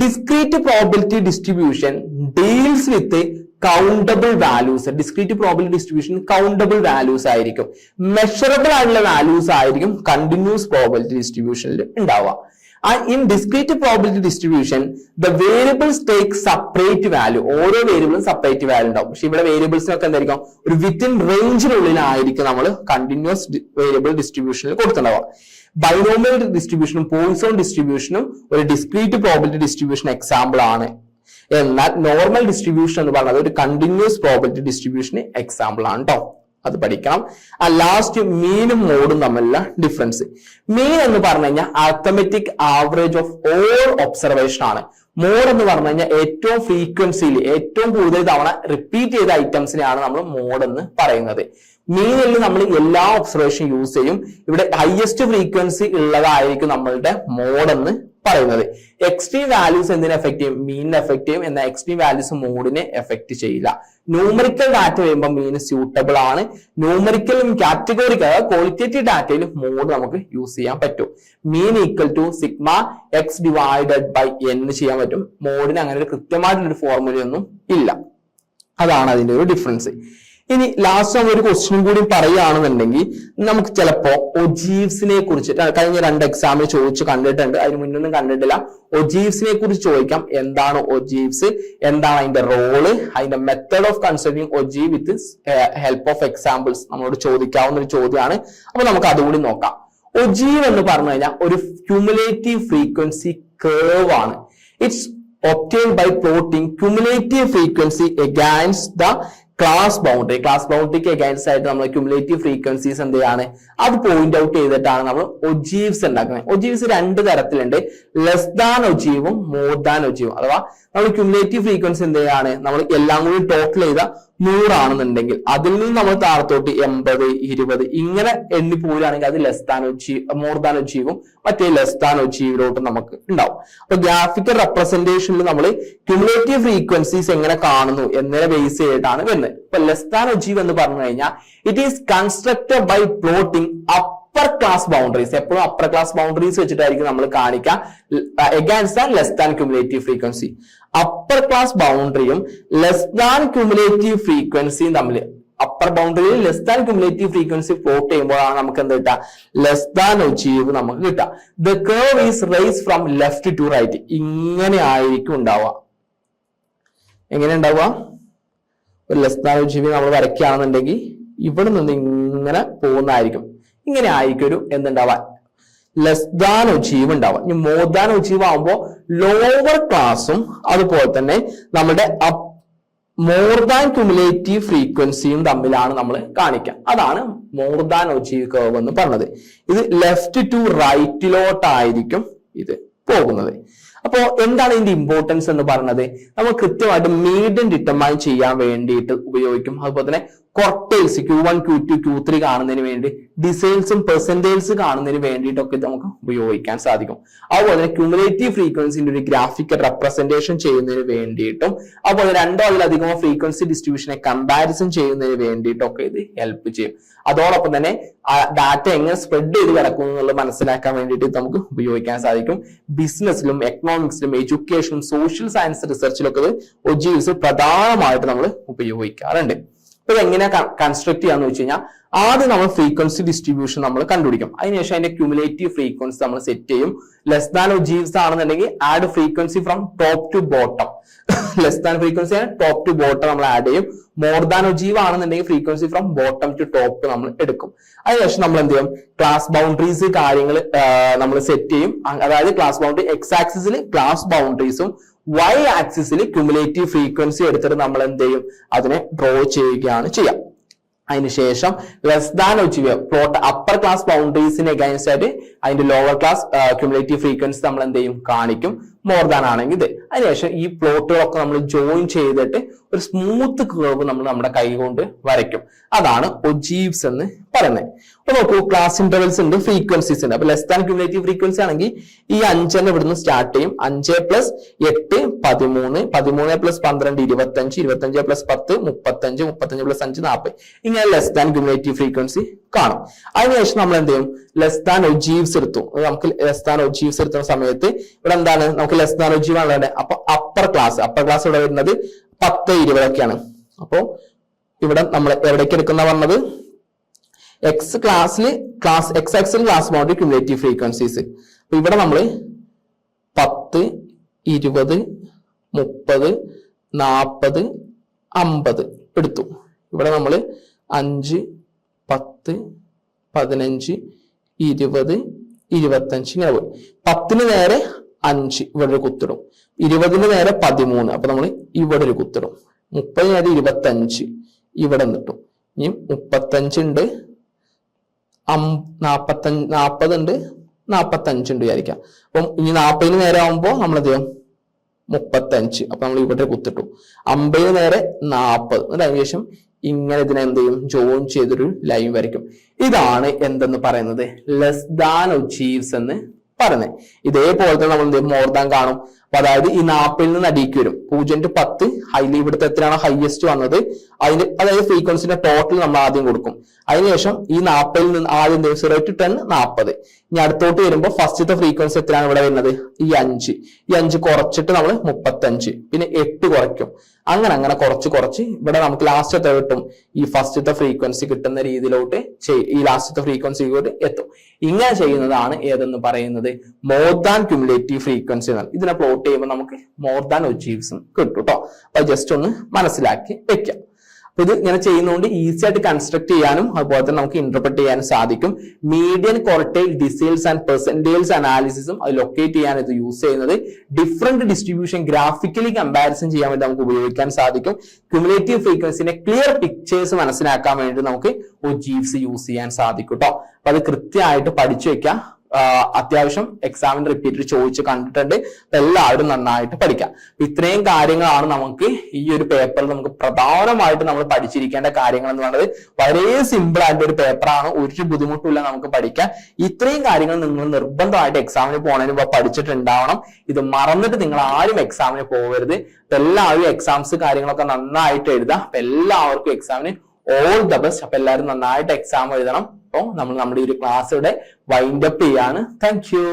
Discrete probability distribution deals with countable values. Discrete probability distribution countable values ആയിരിക്കും, മെഷറബിൾ ആയിട്ടുള്ള വാല്യൂസ് ആയിരിക്കും കണ്ടിന്യൂസ് പ്രോബിലിറ്റി ഡിസ്ട്രിബ്യൂഷനിൽ ഉണ്ടാവുക. In discrete probability distribution, the variables take separate value. ഓരോ വേരിയബിളും സെപ്പറേറ്റ് വാല്യൂ ഉണ്ടാവും. പക്ഷെ ഇവിടെ വേരിയബിൾസിനൊക്കെ എന്തായിരിക്കും ഒരു വിത്തിൻ റേഞ്ചിനുള്ളിലായിരിക്കും നമ്മൾ കണ്ടിന്യൂസ് വേരിയബിൾ ഡിസ്ട്രിബ്യൂഷനിൽ കൊടുത്തിട്ടുണ്ടാവുക. ബൈനോമിയൽ ഡിസ്ട്രിബ്യൂഷനും പോയിസോൺ ഡിസ്ട്രിബ്യൂഷനും ഒരു ഡിസ്ക്രീറ്റ് പ്രോബിലിറ്റി ഡിസ്ട്രിബ്യൂഷൻ എക്സാമ്പിൾ ആണ്. എന്നാൽ നോർമൽ ഡിസ്ട്രിബ്യൂഷൻ എന്ന് പറയുന്നത് ഒരു കണ്ടിന്യൂസ് പ്രോബിലിറ്റി ഡിസ്ട്രിബ്യൂഷന് എക്സാമ്പിൾ ആണ് കേട്ടോ. അത് പഠിക്കണം. ലാസ്റ്റ് മീനും മോഡും തമ്മിലുള്ള ഡിഫറൻസ്. മീൻ എന്ന് പറഞ്ഞു കഴിഞ്ഞാൽ arithmetic average of all observation ആണ്. മോഡ് എന്ന് പറഞ്ഞു കഴിഞ്ഞാൽ ഏറ്റവും ഫ്രീക്വൻസിയിൽ ഏറ്റവും കൂടുതൽ തവണ റിപ്പീറ്റ് ചെയ്ത ഐറ്റംസിനെയാണ് നമ്മൾ മോഡ് എന്ന് പറയുന്നത്. മീനിൽ നമ്മൾ എല്ലാ ഒബ്സർവേഷൻ യൂസ് ചെയ്യും. ഇവിടെ ഹയസ്റ്റ് ഫ്രീക്വൻസി ഉള്ളതായിരിക്കും നമ്മളുടെ മോഡ് എന്ന് പറയുന്നത്. എക്സ്ട്രീം വാല്യൂസ് എന്തിനെ എഫക്ട് ചെയ്യും? മീനിനെ എഫക്ട് ചെയ്യും. എന്നാൽ എക്സ്ട്രീം വാല്യൂസ് മോഡിനെ എഫക്ട് ചെയ്യില്ല. ന്യൂമറിക്കൽ ഡാറ്റ വരുമ്പോൾ മീൻ സ്യൂട്ടബിൾ ആണ്. ന്യൂമറിക്കലും കാറ്റഗോറിക്കൽ ക്വാളിറ്റേറ്റീവ് ഡാറ്റയിലും മോഡ് നമുക്ക് യൂസ് ചെയ്യാൻ പറ്റും. Mean equal to sigma x divided by n ചെയ്യാൻ പറ്റും. മോഡിന് അങ്ങനെ ഒരു കൃത്യമായിട്ടുള്ളൊരു ഫോർമുലയൊന്നും ഇല്ല. അതാണ് അതിന്റെ ഒരു ഡിഫറൻസ്. ഇനി ലാസ്റ്റ് നമ്മൾ ഒരു ക്വസ്റ്റ്യൻ കൂടി പറയുകയാണെന്നുണ്ടെങ്കിൽ നമുക്ക് ചിലപ്പോ ഒജീവ്സിനെ കുറിച്ച് കഴിഞ്ഞ 2 എക്സാമിൽ ചോദിച്ചു കണ്ടിട്ടുണ്ട്, അതിന് മുന്നൊന്നും കണ്ടിട്ടില്ല. ഒജീവ്സിനെ കുറിച്ച് ചോദിക്കാം. എന്താണ് ഒജീവ്സ്, എന്താണ് അതിന്റെ റോള്, അതിന്റെ method of considering ogive with help of examples നമ്മളോട് ചോദിക്കാവുന്ന ഒരു ചോദ്യമാണ്. അപ്പൊ നമുക്ക് അതുകൂടി നോക്കാം. ഒജീവ് എന്ന് പറഞ്ഞു കഴിഞ്ഞാൽ ഒരു ക്യുമുലേറ്റീവ് ഫ്രീക്വൻസി കേർവ് ആണ്. It's obtained by plotting cumulative frequency against the class boundary. Class ബൗണ്ടറിക്ക് അഗൈൻസ്റ്റ് ആയിട്ട് നമ്മൾ ക്യുമുലേറ്റീവ് ഫ്രീക്വൻസീസ് എന്ത് ചെയ്യാണ് അത് പോയിന്റ് ഔട്ട് ചെയ്തിട്ടാണ് നമ്മൾ ഒജീവ്സ് ഉണ്ടാക്കുന്നത്. ഒജീവ്സ് 2 തരത്തിലുണ്ട്. ലെസ് ദാൻ ഒജീവും മോർ ദാൻ ഒജീവും. അഥവാ നമ്മൾ ക്യുമുലേറ്റീവ് ഫ്രീക്വൻസി എന്ത് ചെയ്യാണ് നമ്മൾ എല്ലാം കൂടി ടോട്ടൽ ചെയ്ത 100 ആണെന്നുണ്ടെങ്കിൽ അതിൽ നിന്ന് നമ്മൾ താഴത്തോട്ട് 80, 20 ഇങ്ങനെ എണ്ണി പോവുകയാണെങ്കിൽ അത് less than ogive more than ഒജീവും മറ്റേ ലെസ് ദാൻ ഒജീവിലോട്ട് നമുക്ക് ഉണ്ടാവും. അപ്പൊ ഗ്രാഫിക്കൽ റെപ്രസെന്റേഷനിൽ നമ്മൾ ക്യുമുലേറ്റീവ് ഫ്രീക്വൻസീസ് എങ്ങനെ കാണുന്നു എന്നതിനെ ബേസ് ചെയ്തിട്ടാണ് വരുന്നത്. ഇപ്പൊ ലെസ് ദാൻ ഒജീവ് എന്ന് പറഞ്ഞു കഴിഞ്ഞാൽ it is constructed by plotting upper class boundaries. എപ്പോഴും അപ്പർ ക്ലാസ് ബൗണ്ടറീസ് വെച്ചിട്ടായിരിക്കും നമ്മൾ കാണിക്കുക against the less than cumulative frequency. Upper class ബൗണ്ടറിയും ലെസ് ദാൻ ക്യുമുലേറ്റീവ് ഫ്രീക്വൻസിയും തമ്മിൽ അപ്പർ ബൗണ്ടറിയിൽ less than cumulative frequency plot ചെയ്യുമ്പോഴാണ് നമുക്ക് എന്ത് കിട്ടുക? ലെസ് ദാൻ ഒജീവ് നമുക്ക് കിട്ടുക. The curve is rise from left to right. ഇങ്ങനെ ആയിരിക്കും ഉണ്ടാവുക. എങ്ങനെ ഉണ്ടാവുക? ഒരു ലെസ് ദാൻ ഒജീവ് നമ്മൾ വരയ്ക്കുകയാണെന്നുണ്ടെങ്കിൽ ഇവിടെ നിന്ന് ഇങ്ങനെ പോകുന്നതായിരിക്കും. ഇങ്ങനെ ആയിരിക്കും ഒരു എന്തുണ്ടാവാൻ ലെസ് ദാൻ ഒജീവ് ഉണ്ടാവുക. ഇനി മോർ ദാൻ ഒജീവ് ആകുമ്പോൾ ലോവർ ക്ലാസും അതുപോലെ തന്നെ നമ്മുടെ മോർ ദാൻ ക്യുമുലേറ്റീവ് ഫ്രീക്വൻസിയും തമ്മിലാണ് നമ്മൾ കാണിക്കുക. അതാണ് മോർ ദാൻ ഒജീവ് കർവ് എന്ന് പറഞ്ഞത്. ഇത് ലെഫ്റ്റ് ടു റൈറ്റിലോട്ടായിരിക്കും ഇത് പോകുന്നത്. അപ്പോ എന്താണ് ഇതിന്റെ ഇമ്പോർട്ടൻസ് എന്ന് പറഞ്ഞത്? നമ്മൾ കൃത്യമായിട്ട് മീഡിയൻ ഡിറ്റർമൈൻ ചെയ്യാൻ വേണ്ടിയിട്ട് ഉപയോഗിക്കും. അതുപോലെ തന്നെ ക്വാർട്ടൈൽസ് Q1, Q2, Q3 കാണുന്നതിന് വേണ്ടി, ഡിസൈൽസും പെർസെന്റേൽസ് കാണുന്നതിന് വേണ്ടിയിട്ടൊക്കെ നമുക്ക് ഉപയോഗിക്കാൻ സാധിക്കും. അതുപോലെ തന്നെ ക്യുമുലേറ്റീവ് ഫ്രീക്വൻസിന്റെ ഒരു ഗ്രാഫിക്കൽ റെപ്രസെന്റേഷൻ ചെയ്യുന്നതിന് വേണ്ടിയിട്ടും അതുപോലെ 2 അതിലധികമോ ഫ്രീക്വൻസി ഡിസ്ട്രിബ്യൂഷനെ കമ്പാരിസൺ ചെയ്യുന്നതിന് വേണ്ടിയിട്ടൊക്കെ ഇത് ഹെൽപ്പ് ചെയ്യും. അതോടൊപ്പം തന്നെ ഡാറ്റ എങ്ങനെ സ്പ്രെഡ് ചെയ്ത് കിടക്കുന്നു എന്നുള്ളത് മനസ്സിലാക്കാൻ വേണ്ടിയിട്ട് നമുക്ക് ഉപയോഗിക്കാൻ സാധിക്കും. ബിസിനസ്സിലും എക്കണോമിക്സിലും എഡ്യൂക്കേഷനും സോഷ്യൽ സയൻസ് റിസർച്ചിലൊക്കെ ഇത് ഒജീവ്സ് പ്രധാനമായിട്ട് നമ്മൾ ഉപയോഗിക്കാറുണ്ട്. അപ്പൊ എങ്ങനെ കൺസ്ട്രക്ട് ചെയ്യാന്ന് വെച്ച് കഴിഞ്ഞാൽ ആദ്യം നമ്മൾ ഫ്രീക്വൻസി ഡിസ്ട്രിബ്യൂഷൻ നമ്മൾ കണ്ടുപിടിക്കും. അതിനുശേഷം അതിന്റെ ക്യുമുലേറ്റീവ് ഫ്രീക്വൻസി നമ്മൾ സെറ്റ് ചെയ്യും. ലെസ് ദാൻ ഒജീവ്സ് ആണെന്നുണ്ടെങ്കിൽ add frequency from top to bottom. Less than frequency top to bottom നമ്മൾ ആഡ് ചെയ്യും. മോർ ദാൻ ഒജീവ് ആണെന്നുണ്ടെങ്കിൽ frequency from bottom to top നമ്മൾ എടുക്കും. അതിനുശേഷം നമ്മൾ എന്ത് ചെയ്യും? ക്ലാസ് ബൗണ്ടറീസ് കാര്യങ്ങൾ നമ്മൾ സെറ്റ് ചെയ്യും. അതായത് ക്ലാസ് ബൗണ്ടറി എക്സ് ആക്സിസിൽ ക്ലാസ് ബൗണ്ടറീസും y ആക്സിസിൽ ക്യുമുലേറ്റീവ് ഫ്രീക്വൻസി എടുത്തിട്ട് നമ്മൾ എന്ത് ചെയ്യും? അതിനെ ഡ്രോ ചെയ്യുകയാണ് ചെയ്യുക. അതിനുശേഷം less than ogive plot upper class ബൗണ്ടറീസിന് അഗൈൻസ്റ്റ് ആയിട്ട് അതിന്റെ ലോവർ ക്ലാസ് ക്യുമുലേറ്റീവ് ഫ്രീക്വൻസി നമ്മൾ എന്ത് ചെയ്യും? കാണിക്കും. മോർ ദാൻ ആണെങ്കിൽ ഇത്. അതിനുശേഷം ഈ പ്ലോട്ടുകളൊക്കെ നമ്മൾ ജോയിൻ ചെയ്തിട്ട് ഒരു സ്മൂത്ത് കർവ് നമ്മൾ നമ്മുടെ കൈ കൊണ്ട് വരയ്ക്കും. അതാണ് ഒജീവ്സ് എന്ന് പറയുന്നത്. അപ്പൊ നോക്കൂ, ക്ലാസ് ഇന്റർവെൽസ് ഉണ്ട്, ഫ്രീക്വൻസീസ് ഉണ്ട്. അപ്പൊ ലെസ് ദാൻ ക്യുമുലേറ്റീവ് ഫ്രീക്വൻസി ആണെങ്കിൽ ഈ 5 ഇവിടുന്ന് സ്റ്റാർട്ട് ചെയ്യും. 5 + 8 13, 13 + 12 25, 25 + 10 35, 35 + 5 40. ഇങ്ങനെ ലെസ് ദാൻ ക്യുമുലേറ്റീവ് ഫ്രീക്വൻസി കാണും. അതിനുശേഷം നമ്മൾ എന്ത് ചെയ്യും? ലെസ് ദാൻ ഒജീവ്സ് എടുത്തു. നമുക്ക് ലെസ് ദാൻ ഒജീവ്സ് എടുത്ത സമയത്ത് ഇവിടെ എന്താണ്? നമുക്ക് ലെസ് ദാൻ ഒജീവ് ആണല്ലേ. അപ്പൊ അപ്പർ ക്ലാസ് ഇവിടെ വരുന്നത് 10, 20 ഒക്കെയാണ്. അപ്പോ ഇവിടെ നമ്മൾ എവിടേക്ക് എടുക്കുന്ന പറഞ്ഞത് എക്സ് ആക്സിൽ ക്ലാസ് ബൗണ്ടറി ക്യുമുലേറ്റീവ് ഫ്രീക്വൻസീസ്. അപ്പൊ ഇവിടെ നമ്മൾ 20, 30, 40, 50 എടുത്തു. ഇവിടെ നമ്മൾ 5, 10, 15, 20, 25 ഇങ്ങനെ പോയി. 10 നേരെ 5 ഇവിടെ ഒരു കുത്തിടും. 20 നേരെ 13, അപ്പൊ നമ്മൾ ഇവിടെ ഒരു കുത്തിടും. 30 നേരെ 25 ഇവിടെ നിട്ടും. ഇനി 35 ഉണ്ട്, 40 ഉണ്ട്, 45 ഉണ്ട് വിചാരിക്കാം. അപ്പം ഇനി 40 നേരെ ആവുമ്പോ നമ്മൾ എന്ത് ചെയ്യും? 35. അപ്പൊ നമ്മൾ ഇവിടെ കുത്തിട്ടു. 50 നേരെ 40. അതിനുശേഷം ഇങ്ങനെ ഇതിനെ എന്ത് ചെയ്യും? ജോയിൻ ചെയ്തൊരു ലൈൻ വരയ്ക്കും. ഇതാണ് എന്തെന്ന് പറയുന്നത്? ലെസ് ദാൻ അച്ചീവ്സ് എന്ന് പറയുന്നത്. ഇതേപോലത്തെ നമ്മൾ എന്ത് ചെയ്യും? മോർ ദാൻ കാണും. അപ്പൊ അതായത് ഈ 40 നിന്ന് അടിക്ക് വരും. 0 to 10 ഹൈലി ഇവിടുത്തെ എത്രയാണോ ഹയസ്റ്റ് വന്നത് അതിന്, അതായത് ഫ്രീക്വൻസിന്റെ ടോട്ടൽ നമ്മൾ ആദ്യം കൊടുക്കും. അതിനുശേഷം ഈ 40 നിന്ന് ആദ്യം 0 to 10 40. ഇനി അടുത്തോട്ട് വരുമ്പോൾ ഫസ്റ്റത്തെ ഫ്രീക്വൻസി എത്രയാണ് ഇവിടെ വരുന്നത്? ഈ 5. ഈ 5 കുറച്ചിട്ട് നമ്മൾ 35, പിന്നെ 8 കുറയ്ക്കും. അങ്ങനെ കുറച്ച് ഇവിടെ നമുക്ക് ലാസ്റ്റ് എത്ര കിട്ടും? ഈ ഫസ്റ്റത്തെ ഫ്രീക്വൻസി കിട്ടുന്ന രീതിയിലോട്ട് ഈ ലാസ്റ്റത്തെ ഫ്രീക്വൻസിയിലോട്ട് എത്തും. ഇങ്ങനെ ചെയ്യുന്നതാണ് ഏതെന്ന് പറയുന്നത്? മോർ ദാൻ ക്യുമുലേറ്റീവ് ഫ്രീക്വൻസി എന്നാണ്. ഇതിനെ പ്ലോട്ട് ചെയ്യുമ്പോൾ നമുക്ക് മോർ ദാൻ അച്ചീവ്സും കിട്ടും കേട്ടോ. അപ്പൊ ജസ്റ്റ് ഒന്ന് മനസ്സിലാക്കി വെക്കാം. അപ്പൊ ഇത് ഇങ്ങനെ ചെയ്യുന്നതുകൊണ്ട് ഈസി ആയിട്ട് കൺസ്ട്രക്ട് ചെയ്യാനും അതുപോലെ തന്നെ നമുക്ക് ഇന്റർപ്രറ്റ് ചെയ്യാനും സാധിക്കും. മീഡിയൻ, ക്വാർട്ടൈൽ, ഡിസൈൽസ് ആൻഡ് പെർസെന്റേൽസ് അനാലിസിസും അത് ലൊക്കേറ്റ് ചെയ്യാൻ ഇത് യൂസ് ചെയ്യുന്നത്. ഡിഫറെന്റ് ഡിസ്ട്രിബ്യൂഷൻ ഗ്രാഫിക്കലി കമ്പാരിസൺ ചെയ്യാൻ വേണ്ടി നമുക്ക് ഉപയോഗിക്കാൻ സാധിക്കും. ക്യുമുലേറ്റീവ് ഫ്രീക്വൻസിന്റെ ക്ലിയർ പിക്ചേഴ്സ് മനസ്സിലാക്കാൻ വേണ്ടി നമുക്ക് ഒജീവ്സ് യൂസ് ചെയ്യാൻ സാധിക്കും കേട്ടോ. അപ്പൊ അത് കൃത്യമായിട്ട് പഠിച്ചു വെക്കാം. അത്യാവശ്യം എക്സാമിന് റിപ്പീറ്റർ ചോദിച്ച് കണ്ടിട്ടുണ്ട്. അപ്പൊ എല്ലാവരും നന്നായിട്ട് പഠിക്കാം. ഇത്രയും കാര്യങ്ങളാണ് നമുക്ക് ഈ ഒരു പേപ്പറിൽ നമുക്ക് പ്രധാനമായിട്ട് നമ്മൾ പഠിച്ചിരിക്കേണ്ട കാര്യങ്ങൾ എന്ന് പറയുന്നത്. വളരെ സിമ്പിൾ ആയിട്ട് ഒരു പേപ്പറാണ്, ഒരു ബുദ്ധിമുട്ടില്ല നമുക്ക് പഠിക്കാൻ. ഇത്രയും കാര്യങ്ങൾ നിങ്ങൾ നിർബന്ധമായിട്ട് എക്സാമിന് പോകുന്നതിന് മുമ്പ് പഠിച്ചിട്ടുണ്ടാവണം. ഇത് മറന്നിട്ട് നിങ്ങൾ ആരും എക്സാമിന് പോകരുത്. അപ്പൊ എല്ലാവരും എക്സാംസ് കാര്യങ്ങളൊക്കെ നന്നായിട്ട് എഴുതാം. അപ്പൊ എല്ലാവർക്കും എക്സാമിന് ഓൾ ദ ബെസ്റ്റ്. അപ്പൊ എല്ലാവരും നന്നായിട്ട് എക്സാം എഴുതണം. അപ്പോൾ നമ്മൾ നമ്മുടെ ഈ ഒരു ക്ലാസ് ഇവിടെ വൈൻഡ് അപ്പ് ചെയ്യാണ്. Thank you.